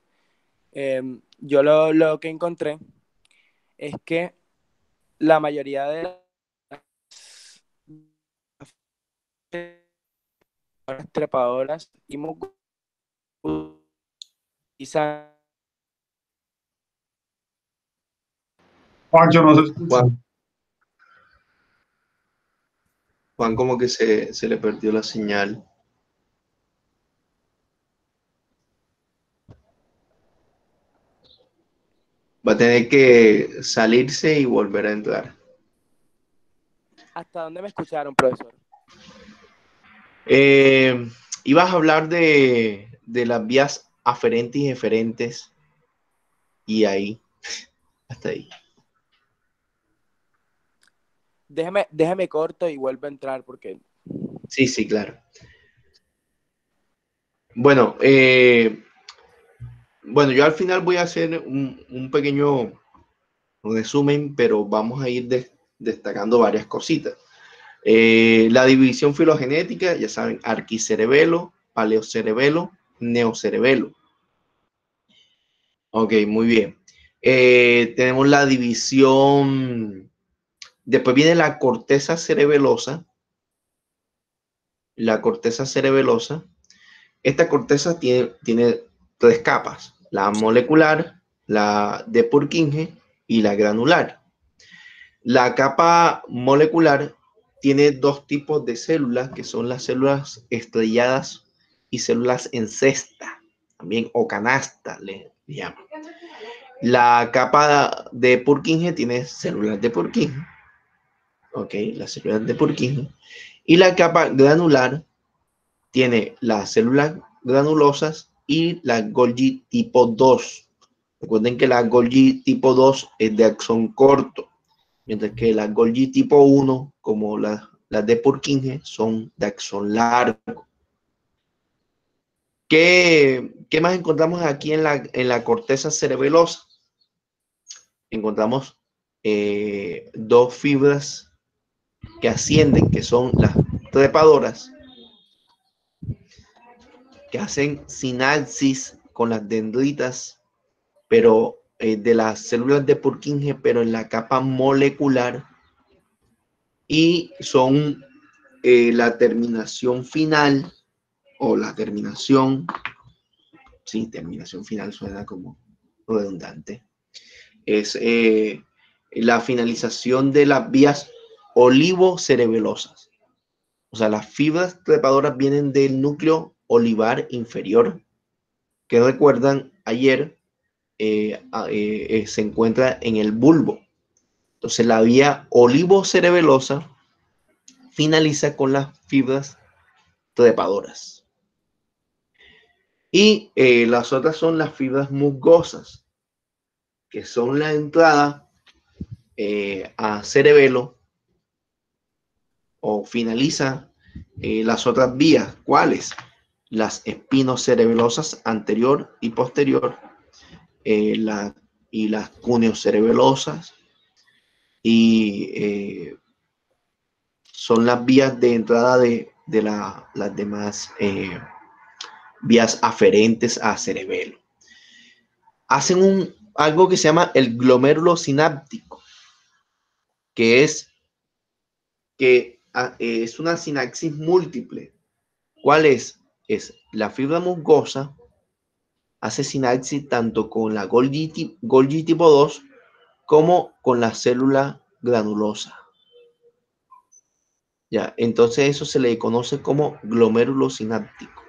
yo lo que encontré es que la mayoría de las trepadoras y utilizan Pancho, no se escucha. Juan, como que se le perdió la señal. Va a tener que salirse y volver a entrar. ¿Hasta dónde me escucharon, profesor? Ibas a hablar de las vías aferentes y eferentes y ahí, hasta ahí. Déjame corto y vuelvo a entrar porque... Sí, sí, claro. Bueno, bueno, yo al final voy a hacer un pequeño resumen, pero vamos a ir destacando varias cositas. La división filogenética, ya saben, arquicerebelo, paleocerebelo, neocerebelo. Ok, muy bien. Tenemos la división, después viene la corteza cerebelosa. La corteza cerebelosa. Esta corteza tiene tres capas, la molecular, la de Purkinje y la granular. La capa molecular tiene dos tipos de células, que son las células estrelladas y células en cesta, también o canasta le llaman. La capa de Purkinje tiene células de Purkinje, ok, las células de Purkinje, y la capa granular tiene las células granulosas y la Golgi tipo 2. Recuerden que la Golgi tipo 2 es de axón corto, mientras que la Golgi tipo 1, como las de Purkinje, son de axón largo. ¿Qué más encontramos aquí en la corteza cerebelosa? Encontramos dos fibras que ascienden, que son las trepadoras, que hacen sinapsis con las dendritas, pero de las células de Purkinje, pero en la capa molecular, y son la terminación final, o la terminación, sí, terminación final suena como redundante, es la finalización de las vías olivocerebelosas. O sea, las fibras trepadoras vienen del núcleo olivar inferior, que recuerdan ayer se encuentra en el bulbo. Entonces la vía olivocerebelosa finaliza con las fibras trepadoras. Y las otras son las fibras musgosas, que son la entrada a cerebelo, o finaliza las otras vías. ¿Cuáles? Las espinocerebelosas anterior y posterior, y las cuneocerebelosas, y son las vías de entrada de las demás vías aferentes a cerebelo. Hacen algo que se llama el glomérulo sináptico, que es una sinapsis múltiple. ¿Cuál es? Es la fibra musgosa, hace sinapsis tanto con la Golgi tipo 2 como con la célula granulosa. Ya, entonces eso se le conoce como glomérulo sináptico.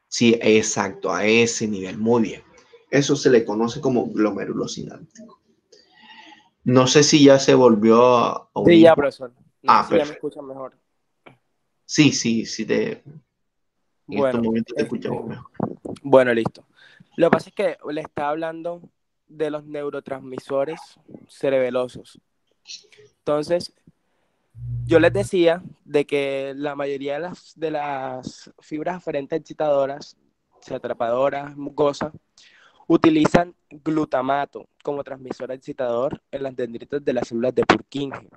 Sí, exacto, a ese nivel, muy bien. Eso se le conoce como glomérulo sináptico. No sé si ya se volvió a Sí, unir. ya, profesor. No sé si ya me Perfecto. escuchan mejor. Sí, en estos Bueno, momentos te escuchamos mejor. bueno, listo. Lo que pasa es que le estaba hablando de los neurotransmisores cerebelosos. Entonces, yo les decía de que la mayoría de las fibras aferentes excitadoras, o sea, atrapadoras, mucosas, utilizan glutamato como transmisor excitador en las dendritas de las células de Purkinje.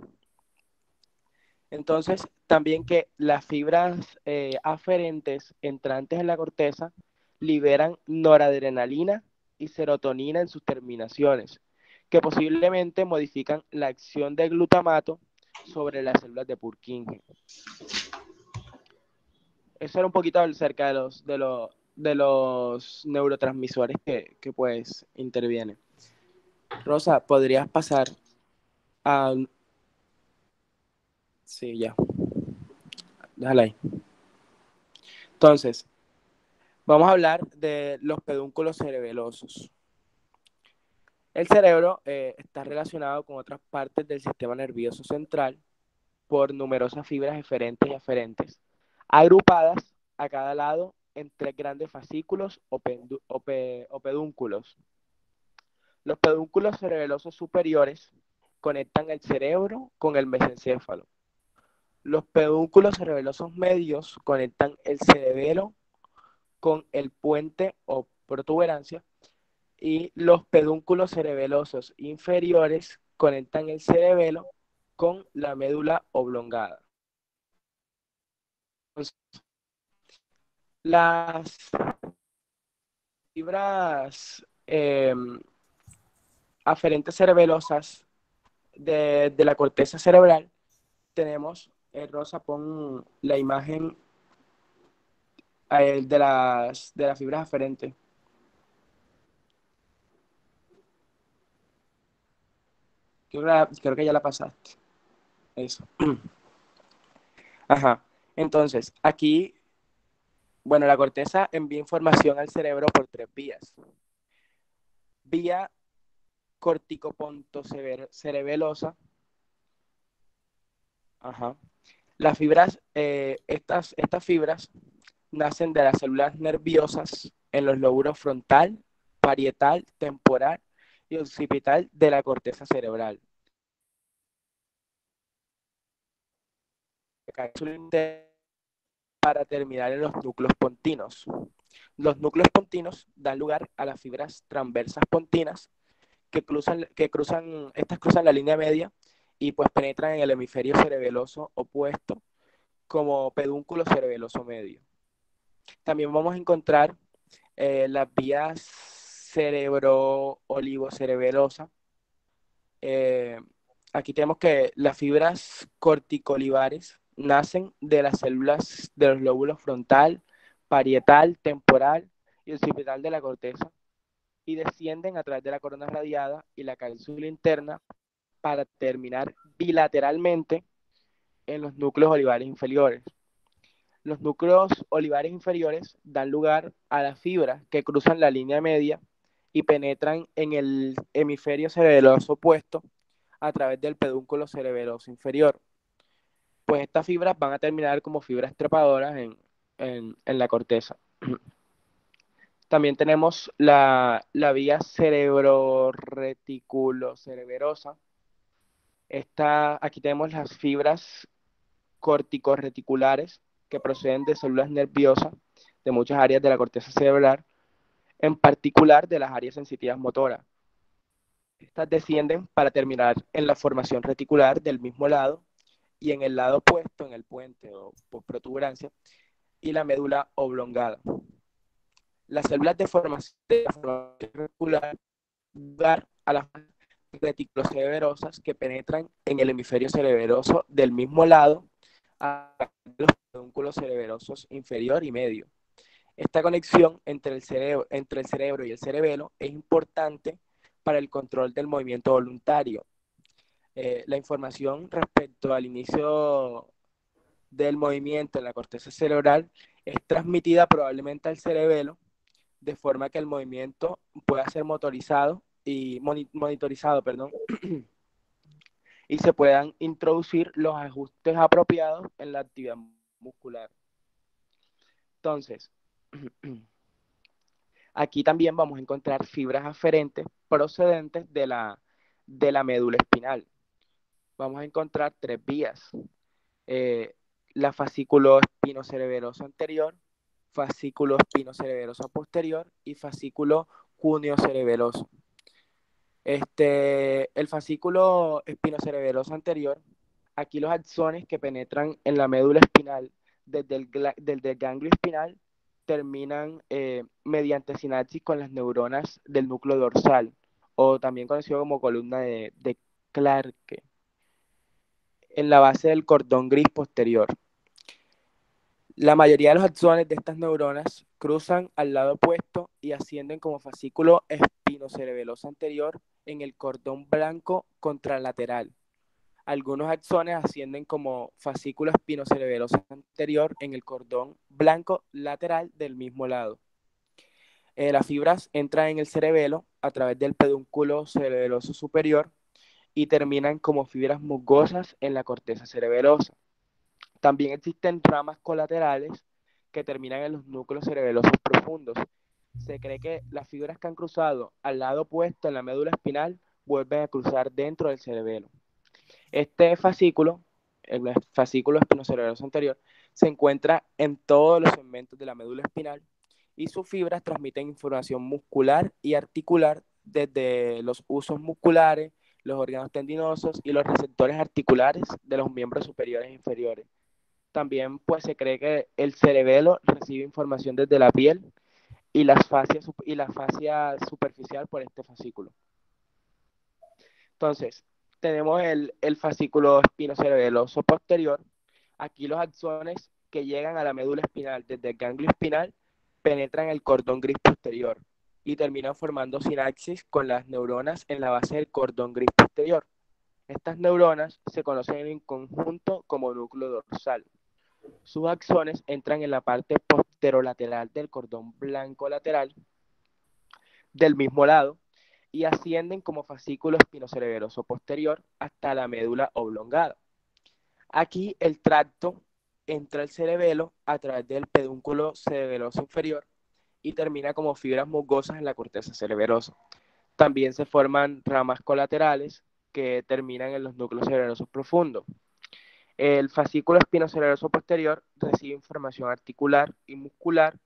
Entonces, también que las fibras aferentes entrantes en la corteza liberan noradrenalina y serotonina en sus terminaciones, que posiblemente modifican la acción del glutamato sobre las células de Purkinje. Eso era un poquito acerca de los neurotransmisores que pues intervienen. Rosa, ¿podrías pasar a... Sí, ya. Déjala ahí. Entonces, vamos a hablar de los pedúnculos cerebelosos. El cerebro está relacionado con otras partes del sistema nervioso central por numerosas fibras eferentes y aferentes, agrupadas a cada lado en tres grandes fascículos o pedúnculos. Los pedúnculos cerebelosos superiores conectan el cerebro con el mesencéfalo. Los pedúnculos cerebelosos medios conectan el cerebelo con el puente o protuberancia y los pedúnculos cerebelosos inferiores conectan el cerebelo con la médula oblongada. Entonces, las fibras aferentes cerebelosas de la corteza cerebral tenemos, Rosa, pon la imagen de las fibras aferentes. Creo que ya la pasaste. Eso. Ajá. Entonces, aquí, bueno, la corteza envía información al cerebro por 3 vías. Vía corticopontocerebelosa. Ajá. Las fibras, estas fibras nacen de las células nerviosas en los lóbulos frontal, parietal, temporal y occipital de la corteza cerebral. Para terminar en los núcleos pontinos. Los núcleos pontinos dan lugar a las fibras transversas pontinas estas cruzan la línea media y pues penetran en el hemisferio cerebeloso opuesto como pedúnculo cerebeloso medio. También vamos a encontrar las vías cerebro-olivocerebelosa. Aquí tenemos que las fibras corticolivares nacen de las células de los lóbulos frontal, parietal, temporal y occipital de la corteza y descienden a través de la corona radiada y la cápsula interna para terminar bilateralmente en los núcleos olivares inferiores. Los núcleos olivares inferiores dan lugar a las fibras que cruzan la línea media y penetran en el hemisferio cerebeloso opuesto a través del pedúnculo cerebeloso inferior. Pues estas fibras van a terminar como fibras trepadoras en la corteza. También tenemos la vía cerebroreticulocerebelosa. Aquí tenemos las fibras corticorreticulares que proceden de células nerviosas de muchas áreas de la corteza cerebral, en particular de las áreas sensitivas motoras. Estas descienden para terminar en la formación reticular del mismo lado y en el lado opuesto, en el puente o protuberancia, y la médula oblongada. Las células de formación reticular dan lugar a las reticulocereberosas que penetran en el hemisferio cerebeloso del mismo lado a los pedúnculos cerebelosos inferior y medio. Esta conexión entre el cerebro y el cerebelo es importante para el control del movimiento voluntario. La información respecto al inicio del movimiento en la corteza cerebral es transmitida probablemente al cerebelo de forma que el movimiento pueda ser monitorizado y se puedan introducir los ajustes apropiados en la actividad muscular. Entonces, aquí también vamos a encontrar fibras aferentes procedentes de la médula espinal. Vamos a encontrar 3 vías. La fascículo espinocerebeloso anterior, fascículo espinocerebeloso posterior y fascículo cuneo-cerebeloso. El fascículo espinocerebeloso anterior, aquí los axones que penetran en la médula espinal desde el ganglio espinal terminan mediante sinapsis con las neuronas del núcleo dorsal, o también conocido como columna de Clarke, en la base del cordón gris posterior. La mayoría de los axones de estas neuronas cruzan al lado opuesto y ascienden como fascículo espinocerebeloso anterior en el cordón blanco contralateral. Algunos axones ascienden como fascículo espinocerebeloso anterior en el cordón blanco lateral del mismo lado. Las fibras entran en el cerebelo a través del pedúnculo cerebeloso superior y terminan como fibras musgosas en la corteza cerebelosa. También existen ramas colaterales que terminan en los núcleos cerebelosos profundos. Se cree que las fibras que han cruzado al lado opuesto en la médula espinal vuelven a cruzar dentro del cerebelo. Este fascículo, el fascículo espinocerebroso anterior, se encuentra en todos los segmentos de la médula espinal y sus fibras transmiten información muscular y articular desde los huesos musculares, los órganos tendinosos y los receptores articulares de los miembros superiores e inferiores. También pues se cree que el cerebelo recibe información desde la piel y la fascia superficial por este fascículo. Entonces, tenemos el fascículo espinocerebeloso posterior. Aquí los axones que llegan a la médula espinal desde el ganglio espinal penetran el cordón gris posterior y terminan formando sinapsis con las neuronas en la base del cordón gris posterior. Estas neuronas se conocen en conjunto como núcleo dorsal. Sus axones entran en la parte posterolateral del cordón blanco lateral del mismo lado y ascienden como fascículo espinocerebeloso posterior hasta la médula oblongada. Aquí el tracto entra al cerebelo a través del pedúnculo cerebeloso inferior y termina como fibras musgosas en la corteza cerebelosa. También se forman ramas colaterales que terminan en los núcleos cerebelosos profundos. El fascículo espinocerebroso posterior recibe información articular y muscular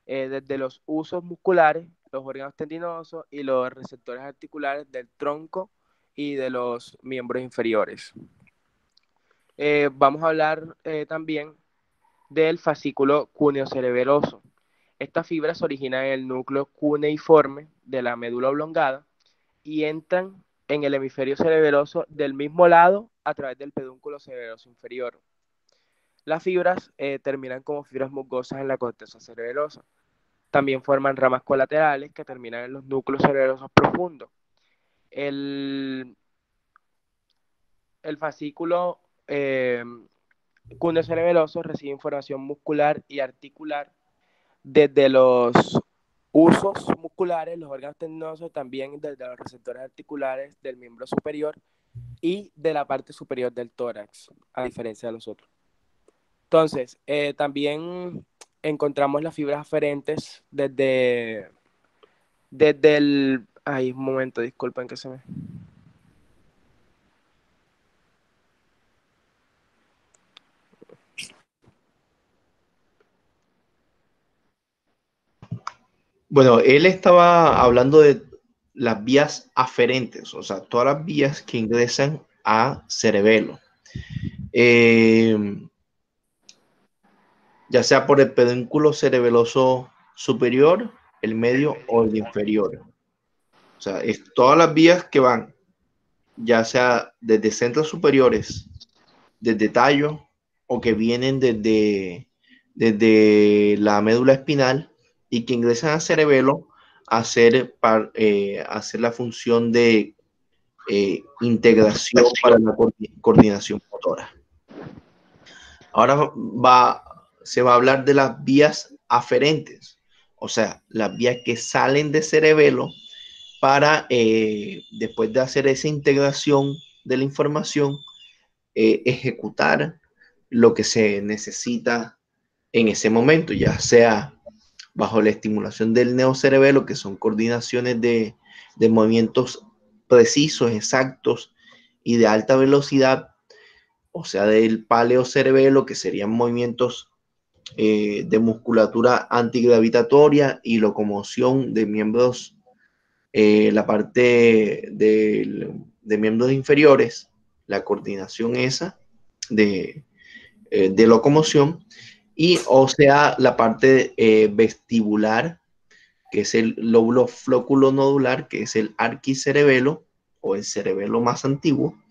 desde los huesos musculares, los órganos tendinosos y los receptores articulares del tronco y de los miembros inferiores. Vamos a hablar también del fascículo cúneo-cerebeloso. Estas fibras se originan en el núcleo cuneiforme de la médula oblongada y entran en el hemisferio cerebeloso del mismo lado a través del pedúnculo cerebeloso inferior. Las fibras terminan como fibras musgosas en la corteza cerebelosa. También forman ramas colaterales que terminan en los núcleos cerebelosos profundos. El fascículo cuneo-cerebeloso recibe información muscular y articular desde los huesos musculares, los órganos tendinosos, también desde los receptores articulares del miembro superior y de la parte superior del tórax, a diferencia de los otros. Entonces, también encontramos las fibras aferentes desde el... Ay, un momento, disculpen que se me... Bueno, él estaba hablando de las vías aferentes, o sea, todas las vías que ingresan a cerebelo. Ya sea por el pedúnculo cerebeloso superior, el medio o el inferior. O sea, es todas las vías que van, ya sea desde centros superiores, desde tallo, o que vienen desde la médula espinal y que ingresan al cerebelo a hacer la función de integración para la coordinación motora. Ahora se va a hablar de las vías aferentes, o sea, las vías que salen de cerebelo para, después de hacer esa integración de la información, ejecutar lo que se necesita en ese momento, ya sea bajo la estimulación del neocerebelo, que son coordinaciones de movimientos precisos, exactos y de alta velocidad, o sea, del paleocerebelo, que serían movimientos de musculatura antigravitatoria y locomoción de miembros, la parte de miembros inferiores, la coordinación esa de locomoción, y o sea, la parte vestibular, que es el lóbulo flóculo-nodular, que es el arquicerebelo o el cerebelo más antiguo,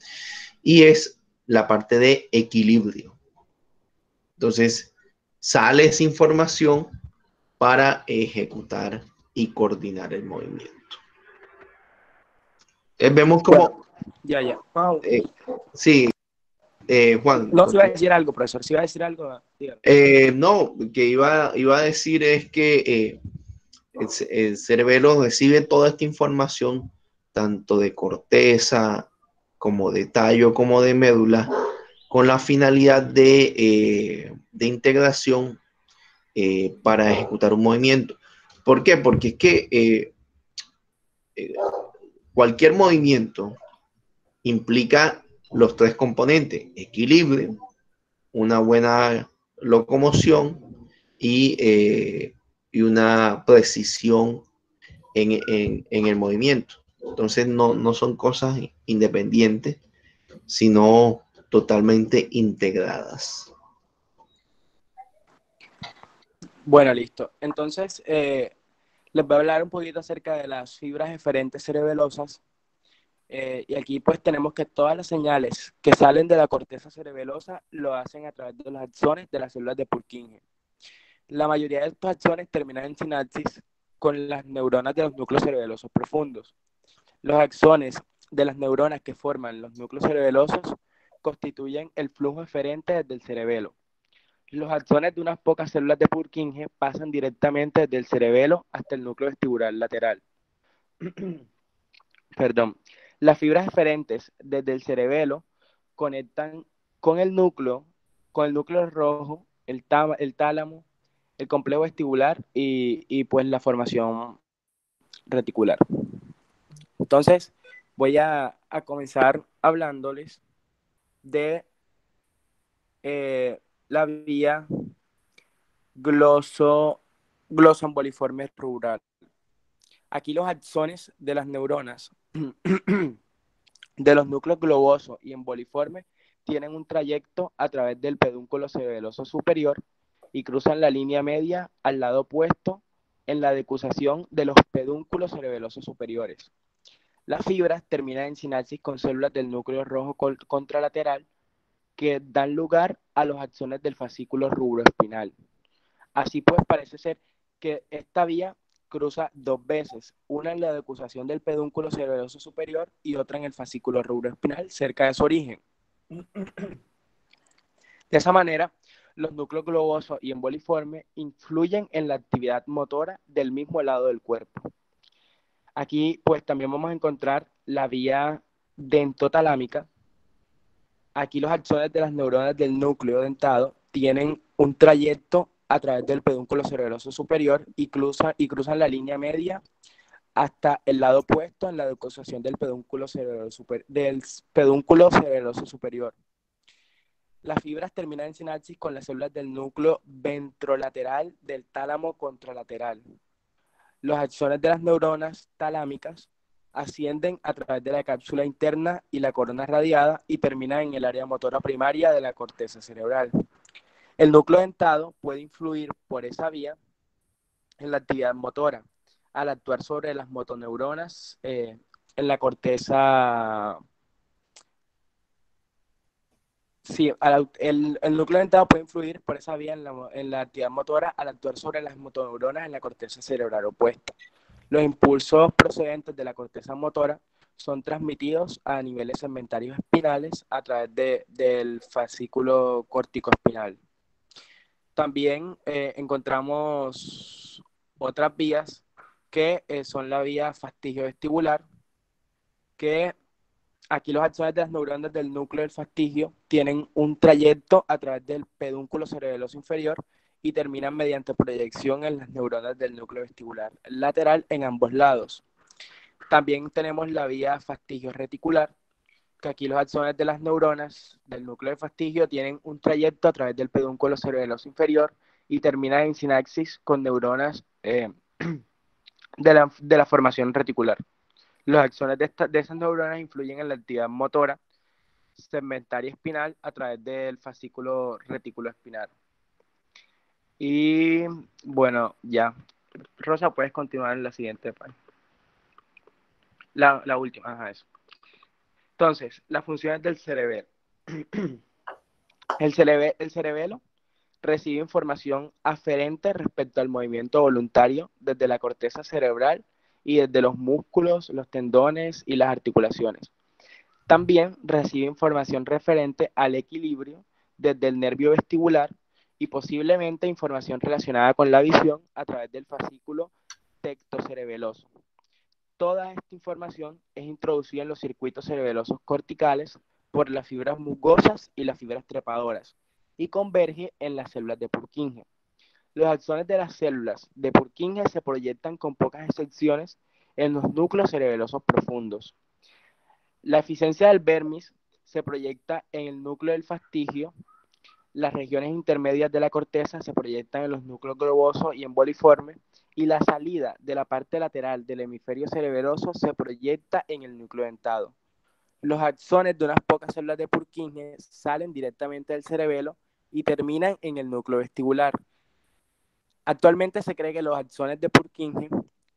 y es la parte de equilibrio. Entonces, sale esa información para ejecutar y coordinar el movimiento. Vemos como... Bueno, ya. Wow. Sí, Juan. No, si iba a decir algo, profesor. Si iba a decir algo, dígalo. No, que iba a decir es que el cerebelo recibe toda esta información, tanto de corteza, como de tallo, como de médula, con la finalidad de integración para ejecutar un movimiento. ¿Por qué? Porque es que cualquier movimiento implica los tres componentes: equilibrio, una buena locomoción y una precisión en el movimiento. Entonces no son cosas independientes, sino totalmente integradas. Bueno, listo. Entonces, les voy a hablar un poquito acerca de las fibras eferentes cerebelosas. Y aquí pues tenemos que todas las señales que salen de la corteza cerebelosa lo hacen a través de los axones de las células de Purkinje. La mayoría de estos axones terminan en sinapsis con las neuronas de los núcleos cerebelosos profundos. Los axones de las neuronas que forman los núcleos cerebelosos constituyen el flujo eferente desde el cerebelo. Los axones de unas pocas células de Purkinje pasan directamente desde el cerebelo hasta el núcleo vestibular lateral. Perdón. Las fibras eferentes desde el cerebelo conectan con el núcleo rojo, el tálamo, el complejo vestibular y pues la formación reticular. Entonces, voy a comenzar hablándoles de la vía glosoemboliforme rural. Aquí los axones de las neuronas de los núcleos globosos y emboliformes tienen un trayecto a través del pedúnculo cerebeloso superior y cruzan la línea media al lado opuesto en la decusación de los pedúnculos cerebelosos superiores. Las fibras terminan en sinapsis con células del núcleo rojo contralateral que dan lugar a los axones del fascículo rubroespinal. Así pues, parece ser que esta vía cruza dos veces, una en la decusación del pedúnculo cerebeloso superior y otra en el fascículo rubroespinal cerca de su origen. De esa manera, los núcleos globosos y emboliformes influyen en la actividad motora del mismo lado del cuerpo. Aquí pues también vamos a encontrar la vía dentotalámica. Aquí los axones de las neuronas del núcleo dentado tienen un trayecto a través del pedúnculo cerebeloso superior y cruzan la línea media hasta el lado opuesto en la decusación del pedúnculo cerebeloso superior. Las fibras terminan en sinapsis con las células del núcleo ventrolateral del tálamo contralateral. Los axones de las neuronas talámicas ascienden a través de la cápsula interna y la corona radiada y terminan en el área motora primaria de la corteza cerebral. El núcleo dentado puede influir por esa vía en la actividad motora al actuar sobre las motoneuronas en la corteza. Sí, el núcleo dentado puede influir por esa vía en la actividad motora al actuar sobre las motoneuronas en la corteza cerebral opuesta. Los impulsos procedentes de la corteza motora son transmitidos a niveles segmentarios espinales a través del fascículo corticoespinal. También encontramos otras vías que son la vía fastigio vestibular, que aquí los axones de las neuronas del núcleo del fastigio tienen un trayecto a través del pedúnculo cerebeloso inferior y terminan mediante proyección en las neuronas del núcleo vestibular lateral en ambos lados. También tenemos la vía fastigio reticular, que aquí los axones de las neuronas del núcleo de fastigio tienen un trayecto a través del pedúnculo cerebeloso inferior y terminan en sinapsis con neuronas de la formación reticular. Los axones de esas neuronas influyen en la actividad motora segmentaria espinal a través del fascículo reticuloespinal. Y bueno, ya. Rosa, puedes continuar en la siguiente página. La última, ajá, eso. Entonces, las funciones del cerebelo. El cerebelo recibe información aferente respecto al movimiento voluntario desde la corteza cerebral y desde los músculos, los tendones y las articulaciones. También recibe información referente al equilibrio desde el nervio vestibular y posiblemente información relacionada con la visión a través del fascículo tectocerebeloso. Toda esta información es introducida en los circuitos cerebelosos corticales por las fibras musgosas y las fibras trepadoras y converge en las células de Purkinje. Los axones de las células de Purkinje se proyectan con pocas excepciones en los núcleos cerebelosos profundos. La eficiencia del vermis se proyecta en el núcleo del fastigio. Las regiones intermedias de la corteza se proyectan en los núcleos globosos y emboliformes, y la salida de la parte lateral del hemisferio cerebeloso se proyecta en el núcleo dentado. Los axones de unas pocas células de Purkinje salen directamente del cerebelo y terminan en el núcleo vestibular. Actualmente se cree que los axones de Purkinje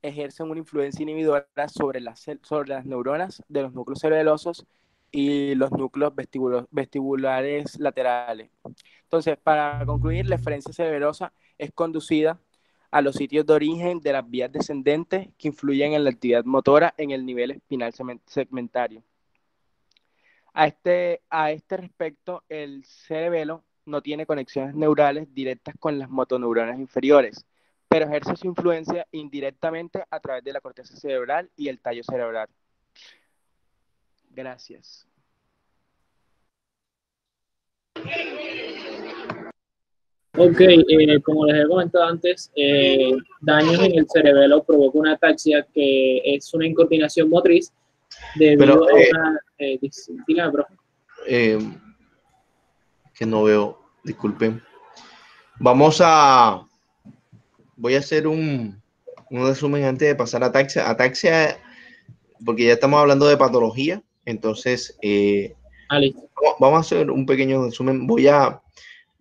ejercen una influencia inhibidora sobre las neuronas de los núcleos cerebelosos y los núcleos vestibulares laterales. Entonces, para concluir, la eferencia cerebelosa es conducida a los sitios de origen de las vías descendentes que influyen en la actividad motora en el nivel espinal segmentario. A este respecto, el cerebelo no tiene conexiones neurales directas con las motoneuronas inferiores, pero ejerce su influencia indirectamente a través de la corteza cerebral y el tallo cerebral. Gracias. Ok, como les he comentado antes, daños en el cerebelo provoca una ataxia que es una incoordinación motriz debido a una... dígame, profe. Que no veo, disculpen. Voy a hacer un resumen antes de pasar a ataxia. Ataxia, porque ya estamos hablando de patología, entonces Listo. vamos a hacer un pequeño resumen.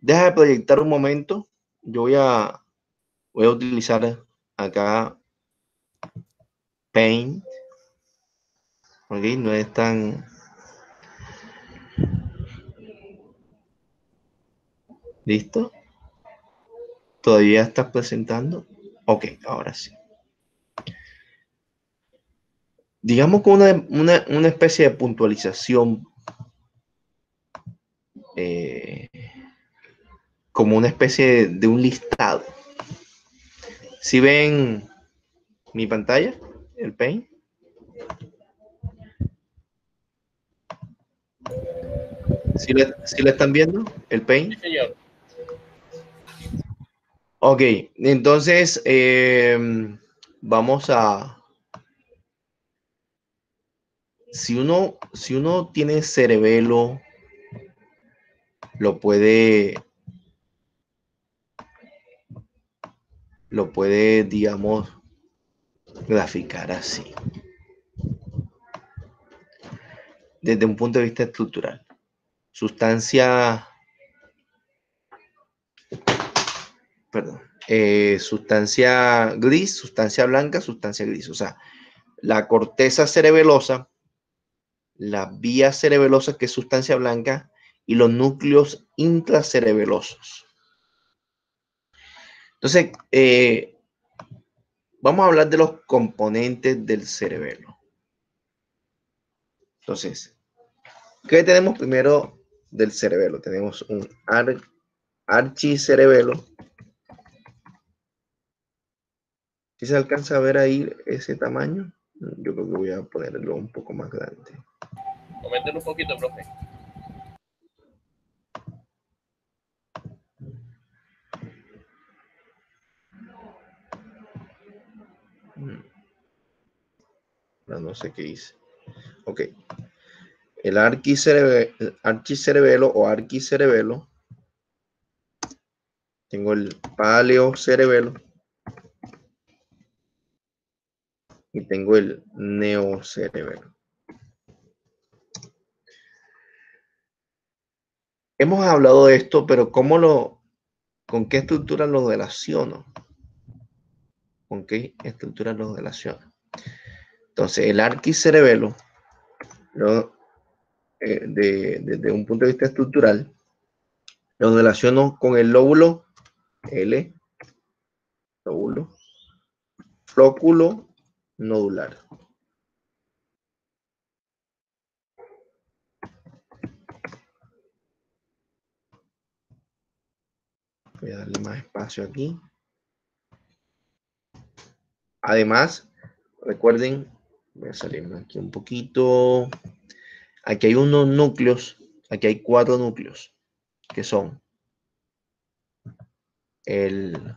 Deja de proyectar un momento. Yo voy a utilizar acá Paint. Ok, no es tan... ¿Listo? ¿Todavía estás presentando? Ok, ahora sí. Digamos que una especie de puntualización, como una especie de un listado. Si ven mi pantalla, el Paint. ¿Sí le están viendo el Paint? Sí, señor. Ok, entonces vamos a... Si uno tiene cerebelo, lo puede, digamos, graficar así. Desde un punto de vista estructural. Sustancia gris, sustancia blanca, sustancia gris. O sea, la corteza cerebelosa, las vías cerebelosas, que es sustancia blanca, y los núcleos intracerebelosos. Entonces, vamos a hablar de los componentes del cerebelo. Entonces, ¿qué tenemos primero del cerebelo? Tenemos un archicerebelo. ¿Sí se alcanza a ver ahí ese tamaño? Yo creo que voy a ponerlo un poco más grande. Coméntenlo un poquito, profe. No sé qué hice. Ok. El archicerebelo o arquicerebelo. Tengo el paleocerebelo. Y tengo el neocerebelo. Hemos hablado de esto, pero ¿con qué estructura lo relaciono? ¿Con qué estructura lo relaciono? Entonces, el arquicerebelo, desde un punto de vista estructural, lo relaciono con el lóbulo L, lóbulo, flóculo nodular. Voy a darle más espacio aquí. Además, recuerden, voy a salirme aquí un poquito. Aquí hay unos núcleos, aquí hay 4 núcleos, que son el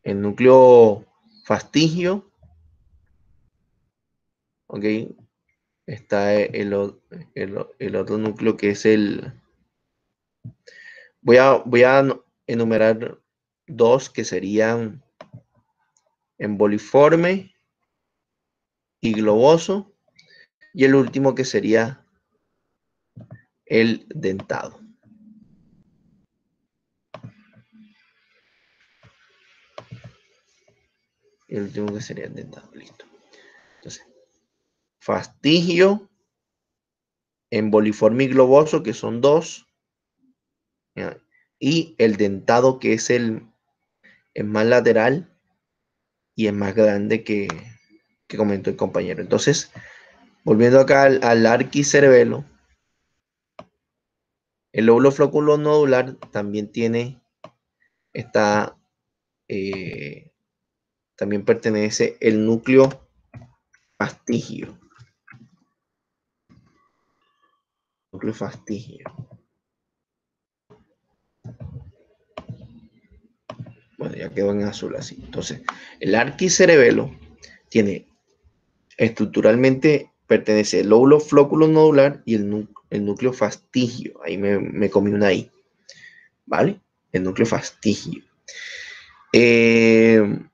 núcleo fastigio, ¿ok? Está el otro núcleo que es el... Voy a enumerar dos que serían emboliforme y globoso, y el último que sería el dentado. Y el último que sería el dentado, listo. Entonces, fastigio, emboliforme y globoso, que son dos, ¿ya? Y el dentado, que es el más lateral y es más grande que comentó el compañero. Entonces, volviendo acá al arquicerebelo, el lóbulo flóculo-nodular también tiene, también pertenece el núcleo fastigio. Núcleo fastigio. Bueno, ya quedó en azul así. Entonces, el arquicerebelo tiene estructuralmente, pertenece el lóbulo flóculo-nodular y el núcleo fastigio. Ahí me comí una I. ¿Vale? El núcleo fastigio. Este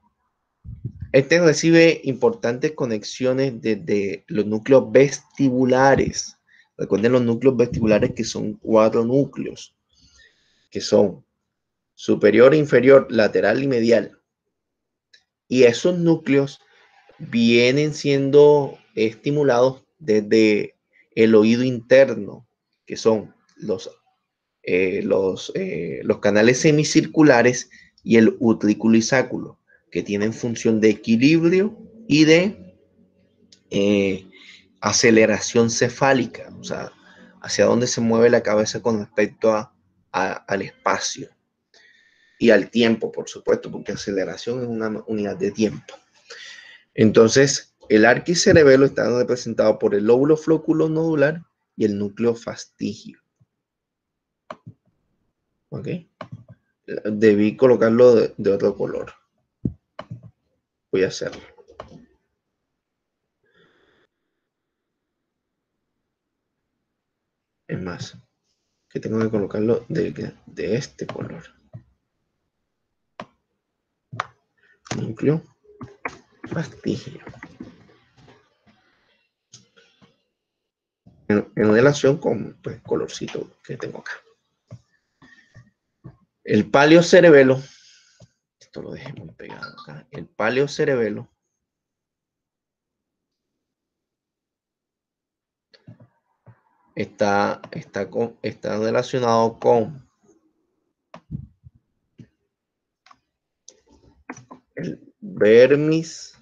recibe importantes conexiones desde los núcleos vestibulares. Recuerden los núcleos vestibulares, que son 4 núcleos, que son superior, inferior, lateral y medial. Y esos núcleos vienen siendo estimulados desde el oído interno, que son los canales semicirculares y el utrículo y sáculo, que tienen función de equilibrio y de aceleración cefálica, o sea, hacia dónde se mueve la cabeza con respecto al espacio y al tiempo, por supuesto, porque aceleración es una unidad de tiempo. Entonces, el arquicerebelo está representado por el lóbulo flóculo-nodular y el núcleo fastigio. ¿Ok? Debí colocarlo de otro color. Voy a hacerlo. Es más, que tengo que colocarlo de este color. Núcleo fastigio. En relación con el colorcito que tengo acá. El paleocerebelo, esto lo dejé muy pegado acá. El paleocerebelo está relacionado con el vermis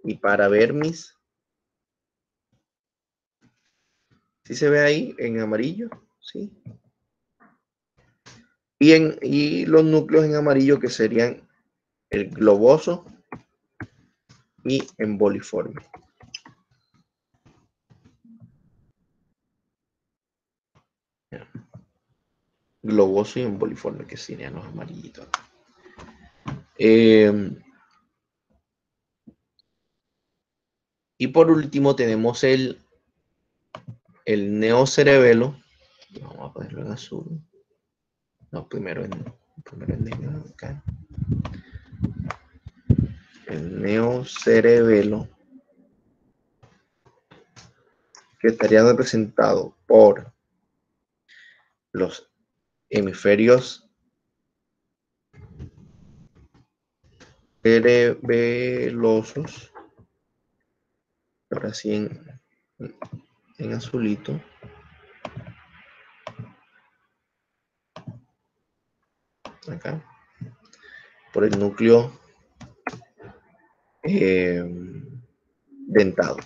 y paravermis. ¿Sí se ve ahí en amarillo? Sí. Y los núcleos en amarillo, que serían el globoso y emboliforme. Globoso y emboliforme, que serían los amarillitos. Y por último tenemos el neocerebelo. Vamos a ponerlo en azul. No, primero en negro acá. El neocerebelo, que estaría representado por los hemisferios cerebelosos. Ahora sí en azulito. Acá. Por el núcleo dentado.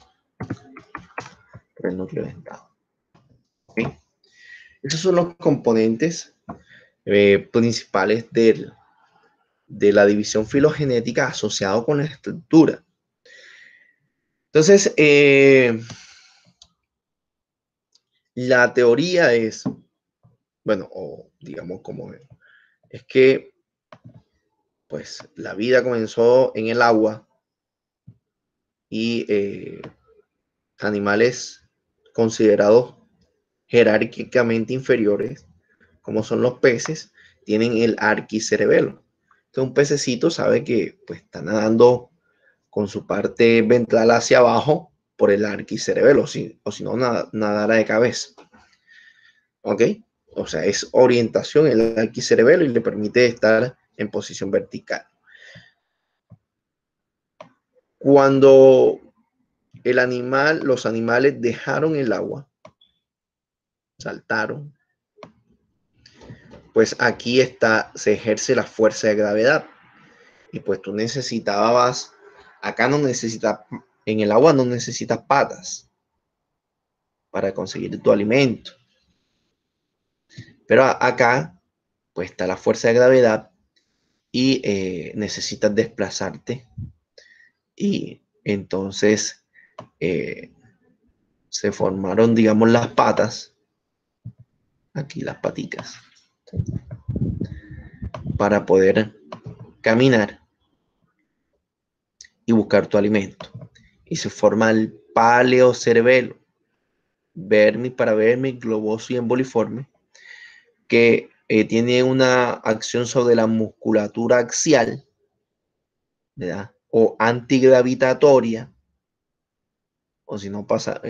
Por el núcleo dentado. ¿Okay? Esos son los componentes principales de la división filogenética asociado con la estructura. Entonces, la teoría es, bueno, o digamos como es que pues la vida comenzó en el agua y animales considerados jerárquicamente inferiores, como son los peces, tienen el arquicerebelo. Entonces un pececito sabe que pues, está nadando con su parte ventral hacia abajo por el arquicerebelo, o si no, nadara de cabeza. ¿Ok? O sea, es orientación el arquicerebelo y le permite estar en posición vertical. Cuando los animales dejaron el agua, saltaron, pues aquí se ejerce la fuerza de gravedad. Y pues tú necesitabas, acá no necesitas, en el agua no necesitas patas para conseguir tu alimento. Pero acá, pues está la fuerza de gravedad y necesitas desplazarte. Y entonces se formaron, digamos, las patas, aquí las paticas, ¿sí? Para poder caminar y buscar tu alimento. Y se forma el paleocerebelo, vermis, globoso y emboliforme, que tiene una acción sobre la musculatura axial, ¿verdad? O antigravitatoria, o si no pasa,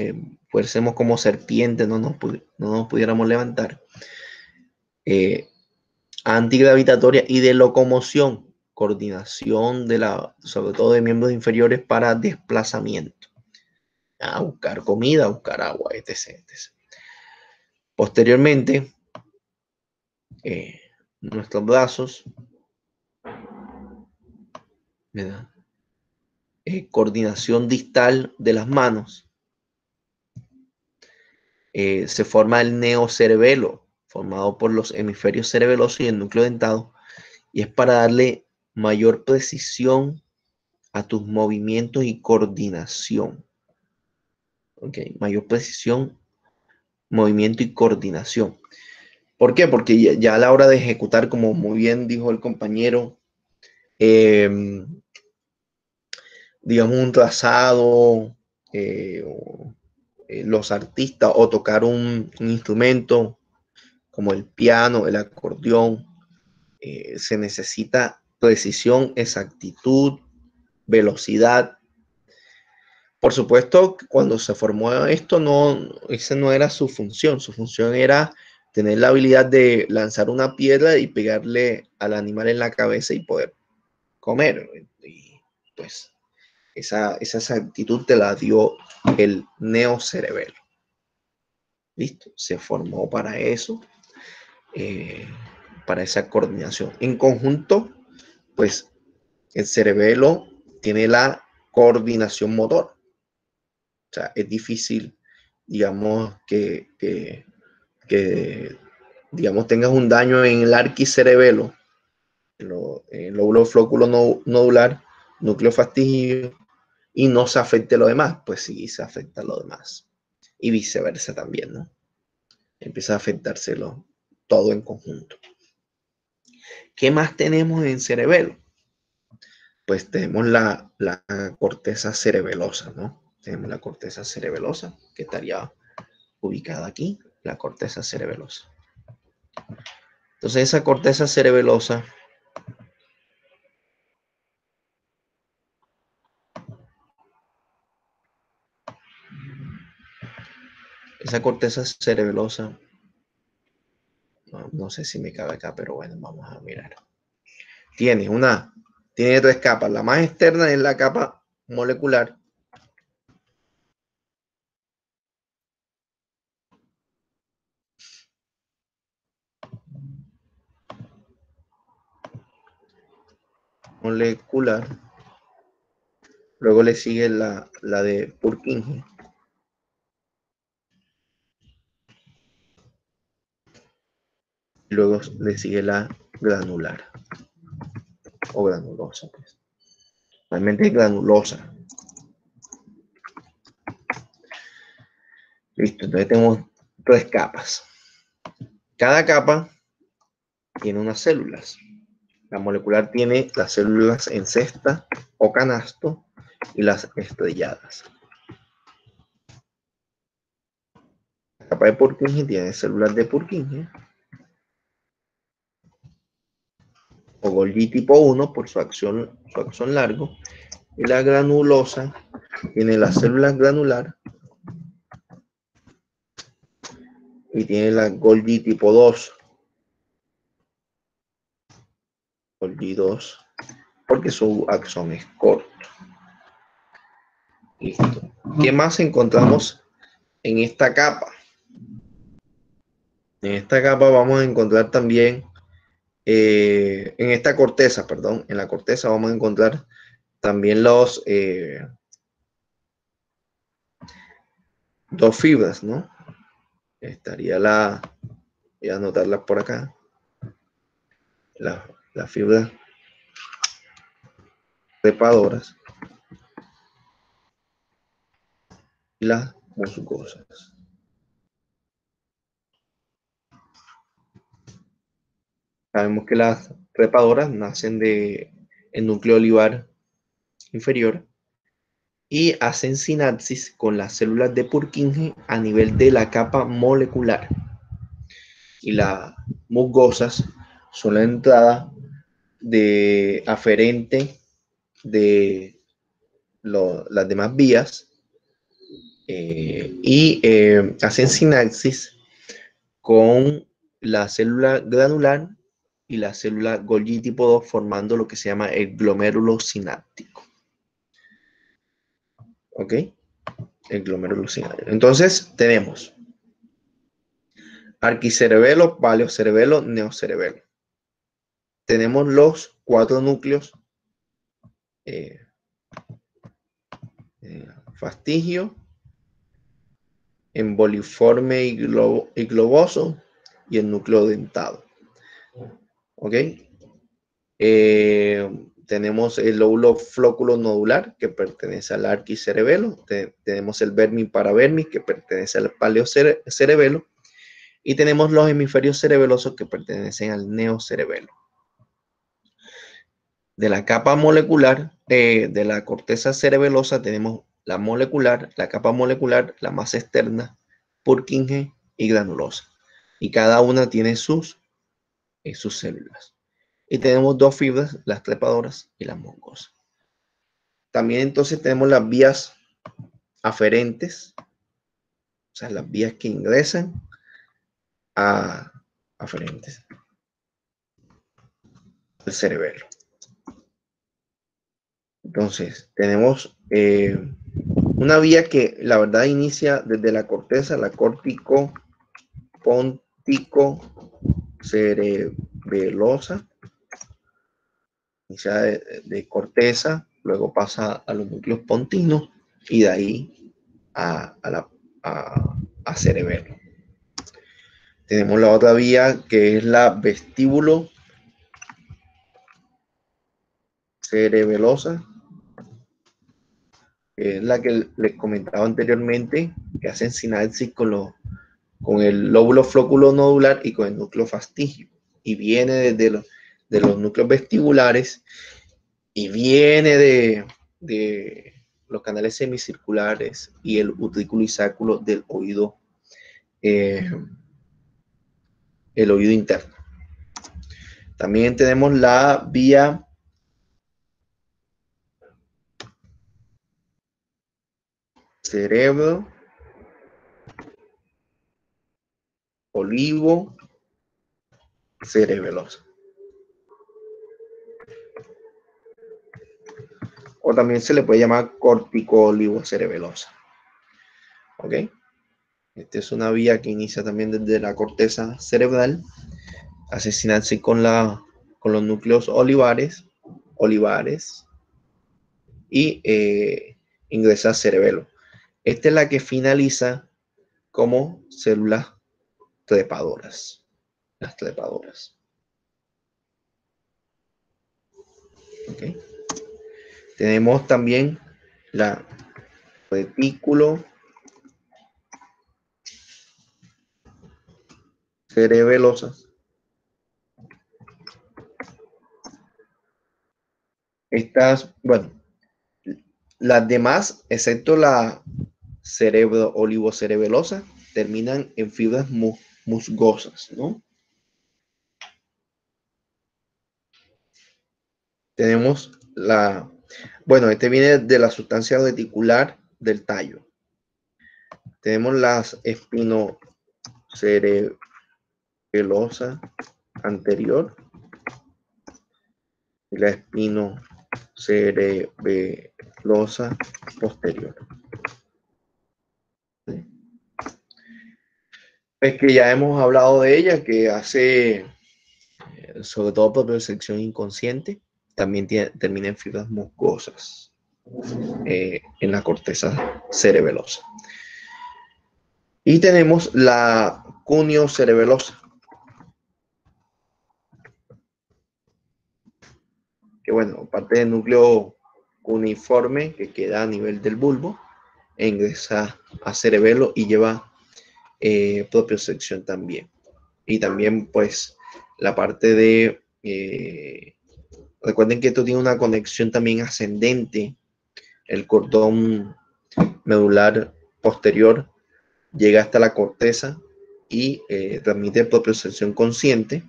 fuésemos como serpientes, no nos pudiéramos levantar, antigravitatoria y de locomoción, coordinación sobre todo de miembros inferiores para desplazamiento, a buscar comida, a buscar agua, etc. Posteriormente, nuestros brazos, ¿verdad? Coordinación distal de las manos, se forma el neocerebelo, formado por los hemisferios cerebelosos y el núcleo dentado, y es para darle mayor precisión a tus movimientos y coordinación. ¿Ok? Mayor precisión, movimiento y coordinación. ¿Por qué? Porque ya a la hora de ejecutar, como muy bien dijo el compañero, digamos un trazado, los artistas, o tocar un instrumento como el piano, el acordeón, se necesita precisión, exactitud, velocidad. Por supuesto, cuando se formó esto, esa no era su función. Su función era tener la habilidad de lanzar una piedra y pegarle al animal en la cabeza y poder comer. Y pues esa exactitud te la dio el neocerebelo. Listo, se formó para eso, para esa coordinación. En conjunto, pues el cerebelo tiene la coordinación motor. O sea, es difícil, digamos, que digamos, tengas un daño en el arquicerebelo, el lóbulo flóculo nodular, núcleo fastidio, y no se afecte lo demás. Pues sí, se afecta lo demás. Y viceversa también, ¿no? Empieza a afectárselo todo en conjunto. ¿Qué más tenemos en cerebelo? Pues tenemos la corteza cerebelosa, ¿no? Tenemos la corteza cerebelosa, que estaría ubicada aquí, la corteza cerebelosa. Entonces esa corteza cerebelosa no sé si me cabe acá, pero bueno, vamos a mirar. Tiene tres capas. La más externa es la capa molecular. Luego le sigue la de Purkinje. Luego le sigue la granular o granulosa, pues. Realmente es granulosa. Listo, entonces tenemos tres capas. Cada capa tiene unas células. La molecular tiene las células en cesta o canasto y las estrelladas. La capa de Purkinje tiene células de Purkinje o Golgi tipo 1 por su axón largo, y la granulosa tiene las células granular y tiene la Golgi tipo 2. Golgi 2 porque su axón es corto. Listo. ¿Qué más encontramos en esta capa? En esta capa vamos a encontrar también, en esta corteza, perdón, en la corteza vamos a encontrar también los dos fibras, ¿no? Estaría voy a anotarlas por acá, las fibras trepadoras y las musgosas. Sabemos que las trepadoras nacen del núcleo olivar inferior y hacen sinapsis con las células de Purkinje a nivel de la capa molecular. Y las musgosas son la entrada aferente de las demás vías y hacen sinapsis con la célula granular y la célula Golgi tipo 2, formando lo que se llama el glomérulo sináptico. ¿Ok? El glomérulo sináptico. Entonces, tenemos arquicerebelo, paleocerebelo, neocerebelo. Tenemos los 4 núcleos fastigio, emboliforme y globoso, y el núcleo dentado. ¿Ok? Tenemos el lóbulo flóculo nodular, que pertenece al arquicerebelo. Tenemos el vermis paravermis, que pertenece al paleocerebelo. Y tenemos los hemisferios cerebelosos, que pertenecen al neocerebelo. De la capa molecular, de la corteza cerebelosa, tenemos la molecular, la capa molecular, la más externa, Purkinje y granulosa. Y cada una tiene sus células. Y tenemos dos fibras, las trepadoras y las musgosas. También entonces tenemos las vías aferentes, o sea, las vías que ingresan a aferentes al cerebelo. Entonces, tenemos una vía que la verdad inicia desde la corteza, la córtico-pontico-cerebelosa, inicia de corteza, luego pasa a los núcleos pontinos y de ahí a cerebelo. Tenemos la otra vía que es la vestíbulo cerebelosa, que es la que les comentaba anteriormente, que hacen sinapsis con el lóbulo flóculo nodular y con el núcleo fastigio, y viene desde los núcleos vestibulares y viene de los canales semicirculares y el utrículo y sáculo del oído, el oído interno. También tenemos la vía cerebro, olivo, cerebelosa. O también se le puede llamar córtico-olivo-cerebelosa. ¿Ok? Esta es una vía que inicia también desde la corteza cerebral, hace sinapsis con los núcleos olivares y ingresa al cerebelo. Esta es la que finaliza como células trepadoras. Las trepadoras. ¿Ok? Tenemos también la retículo cerebelosa. Estas, bueno, Las demás, excepto la cerebro olivocerebelosa, terminan en fibras musgosas, ¿no? Tenemos bueno, este viene de la sustancia reticular del tallo. Tenemos las espinocerebelosa anterior y la espinocerebelosa posterior. Es que ya hemos hablado de ella, que hace, sobre todo por percepción inconsciente, también termina en fibras musgosas en la corteza cerebelosa. Y tenemos la cuniocerebelosa, que bueno, parte del núcleo cuneiforme que queda a nivel del bulbo, e ingresa a cerebelo y lleva propiocepción también. Y también pues la parte de, recuerden que esto tiene una conexión también ascendente, el cordón medular posterior llega hasta la corteza y transmite propiocepción consciente.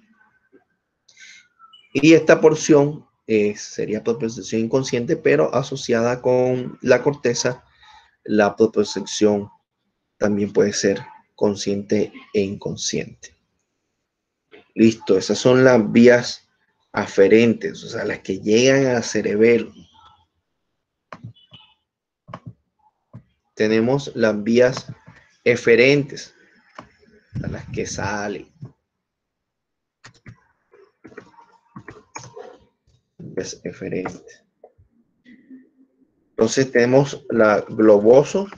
Y esta porción sería propiocepción inconsciente, pero asociada con la corteza, la propiocepción también puede ser consciente e inconsciente. Listo, esas son las vías aferentes, o sea, las que llegan al cerebelo. Tenemos las vías eferentes, a las que salen. Vías eferentes. Entonces tenemos la globoso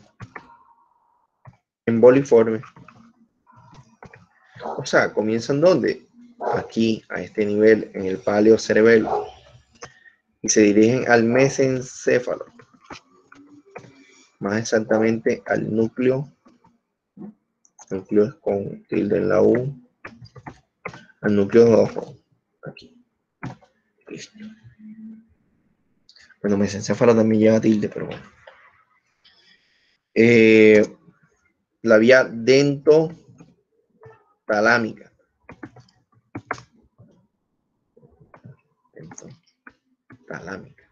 emboliforme. O sea, comienzan ¿dónde? Aquí, a este nivel, en el paleocerebelo. Y se dirigen al mesencéfalo. Más exactamente al núcleo. Núcleo es con tilde en la U. Al núcleo rojo. Aquí. Listo. Bueno, mesencéfalo también lleva tilde, pero bueno. La vía dentotalámica. Talámica.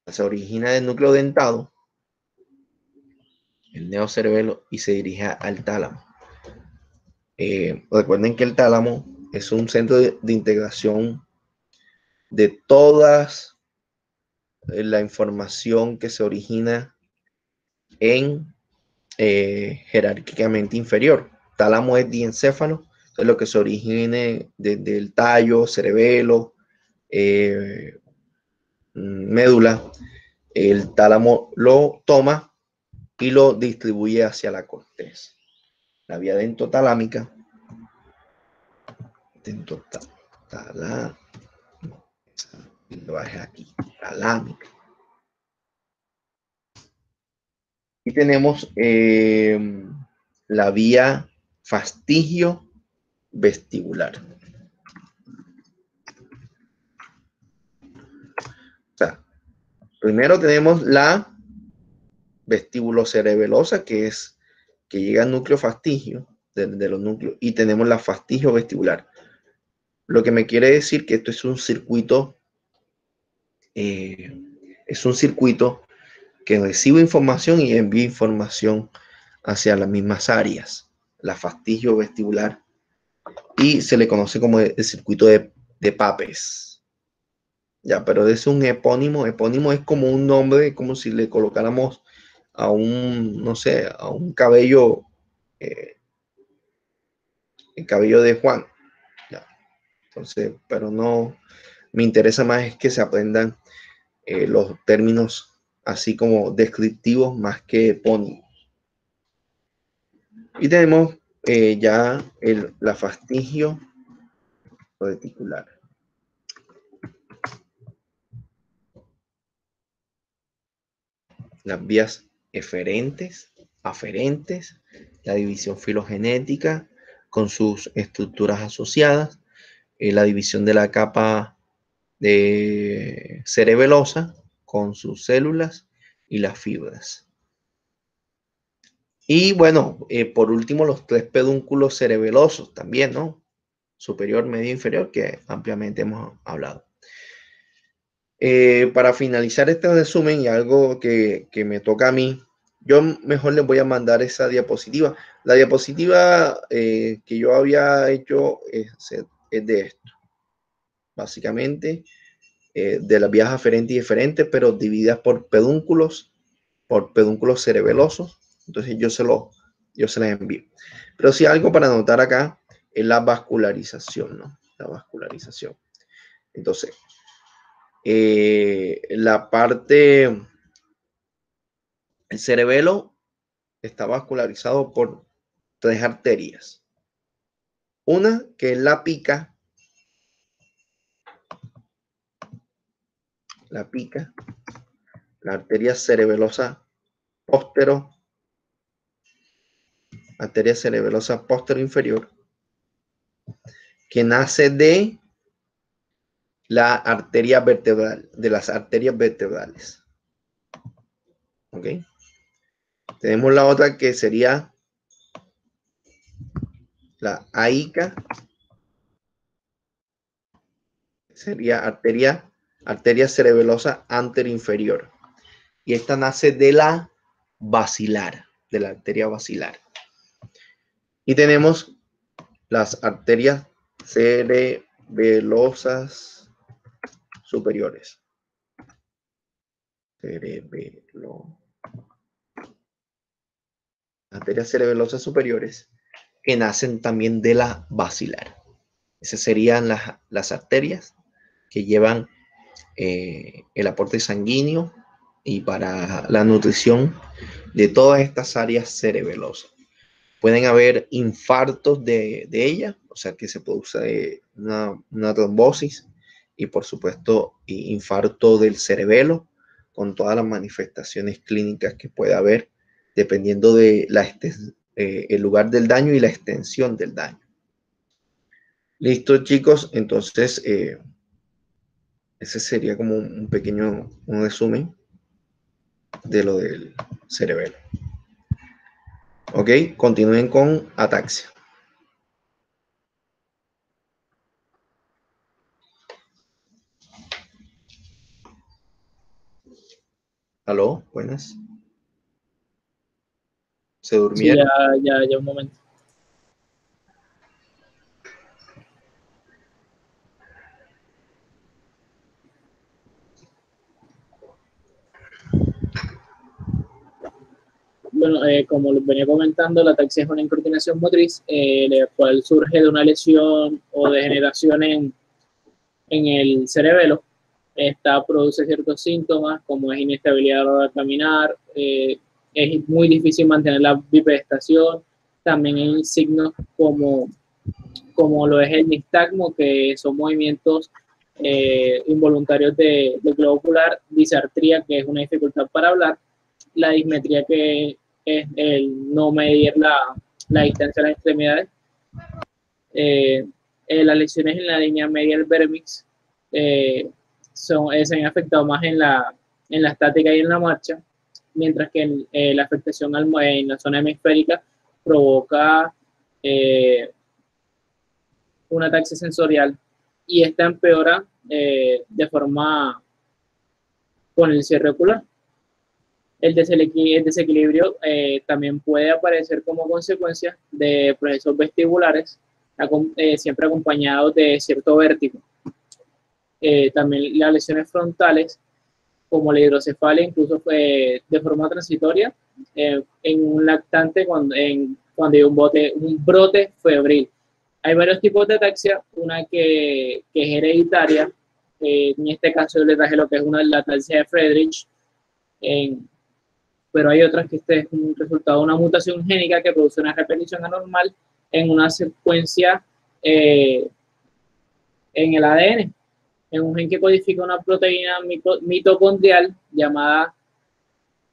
Se origina del núcleo dentado, el neocerebelo, y se dirige al tálamo. Recuerden que el tálamo es un centro de integración de todas la información que se origina en jerárquicamente inferior. Tálamo es diencéfalo, entonces lo que se origine desde el tallo, cerebelo, médula, el tálamo lo toma y lo distribuye hacia la corteza. La vía dentotalámica, lo bajé aquí, talámica. Y tenemos la vía fastigio vestibular. O sea, primero tenemos la vestibulocerebelosa, que llega al núcleo fastigio, de los núcleos, y tenemos la fastigio vestibular. Lo que me quiere decir que esto es un circuito, que recibe información y envía información hacia las mismas áreas, la fastigio vestibular, y se le conoce como el circuito de Papez. Ya, pero es un epónimo. Epónimo es como un nombre, como si le colocáramos a un, no sé, a un cabello, el cabello de Juan. Ya. Entonces, pero no, me interesa más es que se aprendan los términos así como descriptivos más que epónimos. Y tenemos ya la fastigio reticular. Las vías eferentes, aferentes, la división filogenética con sus estructuras asociadas, la división de la capa de cerebelosa con sus células y las fibras. Y bueno, por último, los 3 pedúnculos cerebelosos también, ¿no? Superior, medio, inferior, que ampliamente hemos hablado. Para finalizar este resumen y algo que me toca a mí, yo mejor les voy a mandar esa diapositiva. La diapositiva que yo había hecho es de esto. Básicamente, de las vías aferentes y eferentes, pero divididas por pedúnculos cerebelosos. Entonces yo se las envío. Pero sí, algo para anotar acá es la vascularización, ¿no? La vascularización. Entonces, la parte, el cerebelo está vascularizado por 3 arterias. Una que es la pica, la arteria cerebelosa póstero inferior, que nace de la arteria vertebral, de las arterias vertebrales. ¿Ok? Tenemos la otra que sería la AICA, sería arteria cerebelosa anteroinferior. Y esta nace de la basilar, de la arteria basilar. Y tenemos las arterias cerebelosas superiores. Arterias cerebelosas superiores que nacen también de la basilar. Esas serían las arterias que llevan el aporte sanguíneo y para la nutrición de todas estas áreas cerebelosas. Pueden haber infartos de ella, o sea que se produce una trombosis y por supuesto infarto del cerebelo con todas las manifestaciones clínicas que puede haber dependiendo de el lugar del daño y la extensión del daño. Listo, chicos, entonces ese sería como un pequeño resumen de lo del cerebelo. Ok, continúen con ataxia. ¿Aló? Buenas. ¿Se durmieron? Sí, ya un momento. Bueno, como les venía comentando, la ataxia es una incoordinación motriz, la cual surge de una lesión o degeneración en el cerebelo. Esta produce ciertos síntomas como es inestabilidad a la hora de caminar, es muy difícil mantener la bipedestación, también hay signos como lo es el nistagmo, que son movimientos involuntarios del globo ocular, disartría, que es una dificultad para hablar, la dismetría, que es el no medir la distancia de las extremidades, las lesiones en la línea media del vermix se han afectado más en la estática y en la marcha, mientras que la afectación en la zona hemisférica provoca una ataxia sensorial y esta empeora de forma con el cierre ocular. El desequilibrio también puede aparecer como consecuencia de procesos vestibulares, siempre acompañados de cierto vértigo. También las lesiones frontales, como la hidrocefalia, incluso de forma transitoria, en un lactante cuando hay un brote febril. Hay varios tipos de ataxia, una que es hereditaria, en este caso yo le traje lo que es la ataxia de Friedreich, pero hay otras que este es un resultado de una mutación génica que produce una repetición anormal en una secuencia en el ADN, en un gen que codifica una proteína mitocondrial llamada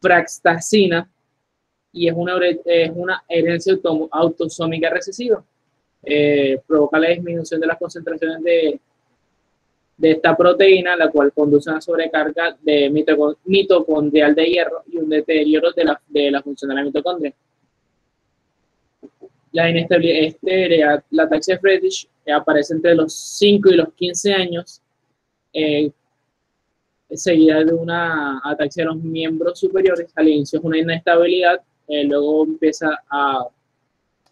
fractacina y es una herencia autosómica recesiva. Provoca la disminución de las concentraciones de esta proteína, la cual conduce a una sobrecarga de mitocondrial de hierro y un deterioro de la función de la mitocondria. La inestabilidad, la ataxia de Friedreich aparece entre los 5 y los 15 años, seguida de una ataxia de los miembros superiores. Al inicio es una inestabilidad, luego empieza a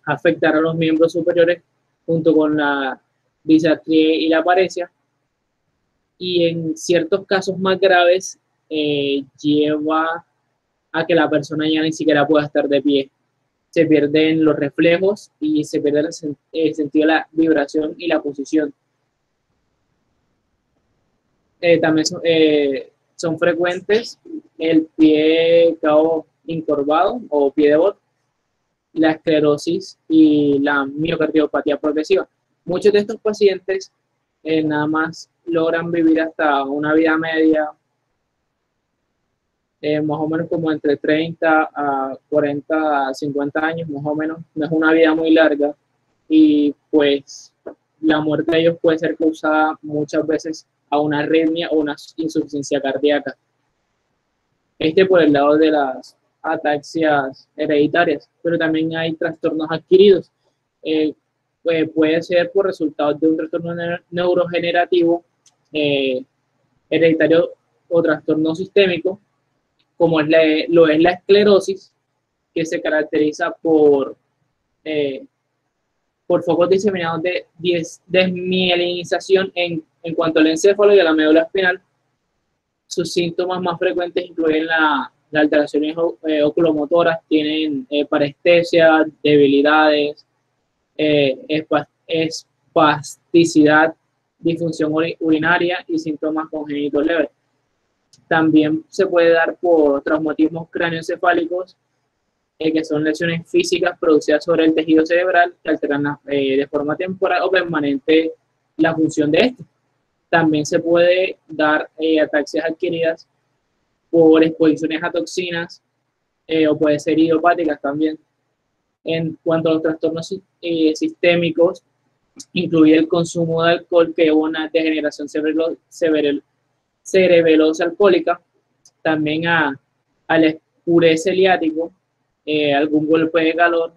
afectar a los miembros superiores junto con la disartria y la paresia, y en ciertos casos más graves lleva a que la persona ya ni siquiera pueda estar de pie. Se pierden los reflejos y se pierde el sentido de la vibración y la posición. También son frecuentes el pie cao encorvado o pie de bot, la esclerosis y la miocardiopatía progresiva. Muchos de estos pacientes nada más logran vivir hasta una vida media, más o menos como entre 30 a 40 a 50 años, más o menos. No es una vida muy larga, y pues la muerte de ellos puede ser causada muchas veces a una arritmia o una insuficiencia cardíaca. Por el lado de las ataxias hereditarias, pero también hay trastornos adquiridos. Puede ser por resultado de un trastorno neurogenerativo hereditario o trastorno sistémico, como lo es la esclerosis, que se caracteriza por focos diseminados de desmielinización en cuanto al encéfalo y a la médula espinal. Sus síntomas más frecuentes incluyen las alteraciones oculomotoras, tienen parestesia, debilidades, espasticidad, disfunción urinaria y síntomas congénitos leves. También se puede dar por traumatismos cráneoencefálicos, que son lesiones físicas producidas sobre el tejido cerebral que alteran de forma temporal o permanente la función de este. También se puede dar ataxias adquiridas por exposiciones a toxinas, o puede ser idiopáticas también. En cuanto a los trastornos sistémicos, incluye el consumo de alcohol, que es una degeneración cerebelosa alcohólica, también al espurez celiático, algún golpe de calor,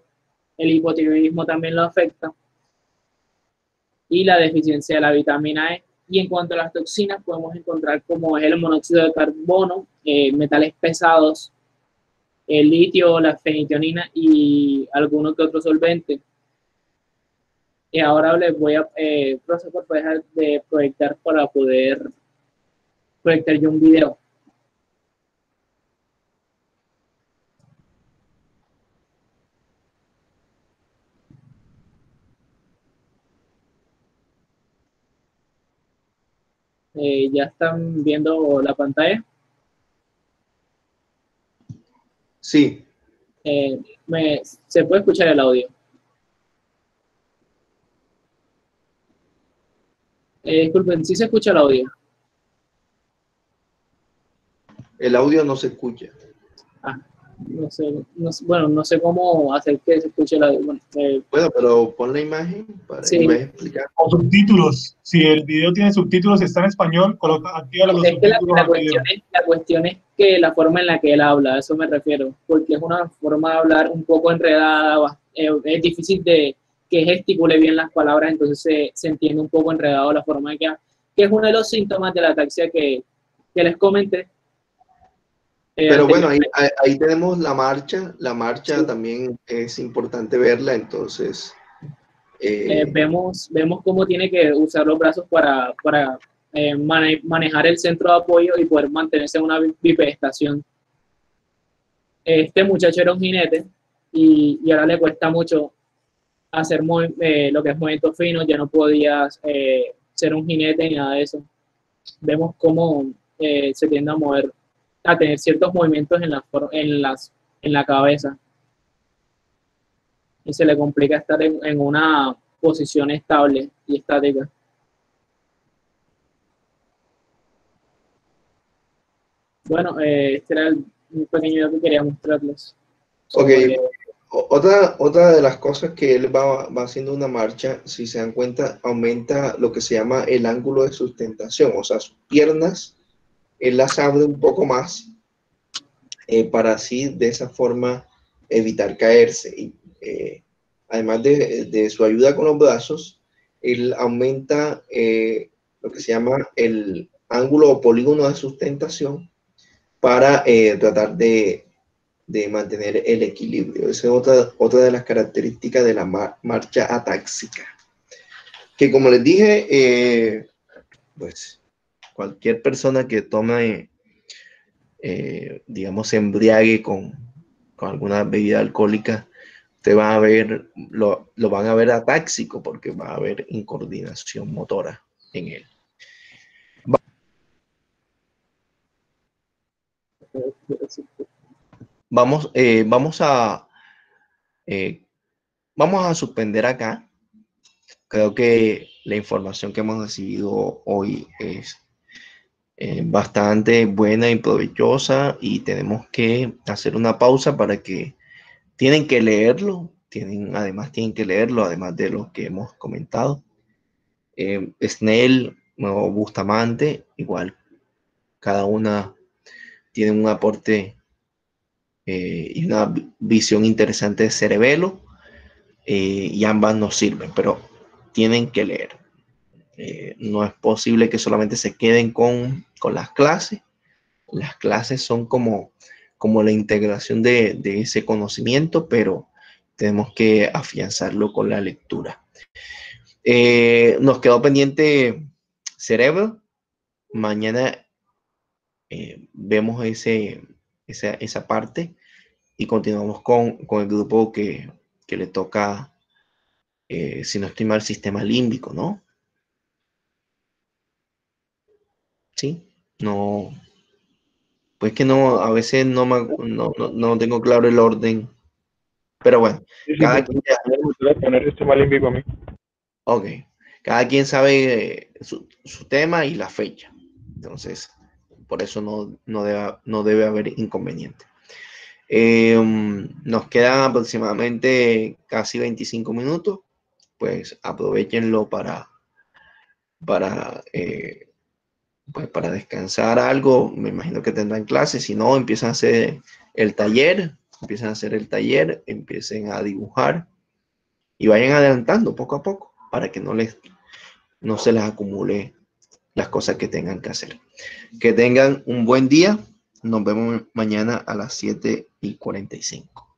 el hipotiroidismo también lo afecta, y la deficiencia de la vitamina E. Y en cuanto a las toxinas, podemos encontrar como es el monóxido de carbono, metales pesados, el litio, la fenitionina y algunos que otros solventes. Y ahora les voy a, profesor, por dejar de proyectar para poder proyectar yo un video. ¿Ya están viendo la pantalla? Sí. ¿Se puede escuchar el audio? Disculpen, ¿sí se escucha el audio? El audio no se escucha. Bueno, no sé cómo hacer que se escuche el audio. Bueno, pero pon la imagen para sí. explicar. O subtítulos. Si el video tiene subtítulos, está en español, activa los subtítulos. La cuestión es que la forma en la que él habla, a eso me refiero, porque es una forma de hablar un poco enredada, es difícil que gesticule bien las palabras, entonces se entiende un poco enredado la forma de que es uno de los síntomas de la ataxia que les comenté. Pero bueno, ahí tenemos la marcha. La marcha sí. También es importante verla, entonces. Vemos cómo tiene que usar los brazos para manejar el centro de apoyo y poder mantenerse en una bipedestación. Este muchacho era un jinete y ahora le cuesta mucho hacer lo que es movimientos finos, ya no podía ser un jinete ni nada de eso. Vemos cómo se tiende a tener ciertos movimientos en la cabeza, y se le complica estar en una posición estable y estática. Bueno, este era un pequeño video que quería mostrarles. Ok, Otra de las cosas que él va haciendo una marcha, si se dan cuenta, aumenta lo que se llama el ángulo de sustentación, o sea, sus piernas, él las abre un poco más para así de esa forma evitar caerse. Y, además de su ayuda con los brazos, él aumenta lo que se llama el ángulo o polígono de sustentación para tratar de mantener el equilibrio. Esa es otra de las características de la marcha atáxica. Que como les dije, pues cualquier persona que tome, digamos, se embriague con alguna bebida alcohólica, usted va a ver, lo van a ver atáxico porque va a haber incoordinación motora en él. Vamos a suspender acá. Creo que la información que hemos recibido hoy es bastante buena y provechosa y tenemos que hacer una pausa para que tienen que leerlo, además de lo que hemos comentado. Snell o Bustamante, igual, cada una tiene un aporte y una visión interesante de Cerebelo, y ambas nos sirven, pero tienen que leer. No es posible que solamente se queden con las clases. Las clases son como la integración de ese conocimiento, pero tenemos que afianzarlo con la lectura. Nos quedó pendiente Cerebro. Mañana vemos esa parte y continuamos con el grupo que le toca, si no estoy mal, sistema límbico, ¿no? Sí, no, pues que no, a veces no tengo claro el orden, pero bueno, cada quien, ok, cada quien sabe su tema y la fecha, entonces por eso no debe haber inconveniente. Nos quedan aproximadamente casi 25 minutos, pues aprovechenlo para pues para descansar algo. Me imagino que tendrán clases, si no, empiezan a hacer el taller, empiecen a dibujar y vayan adelantando poco a poco para que no se les acumule las cosas que tengan que hacer. Que tengan un buen día. Nos vemos mañana a las 7:45.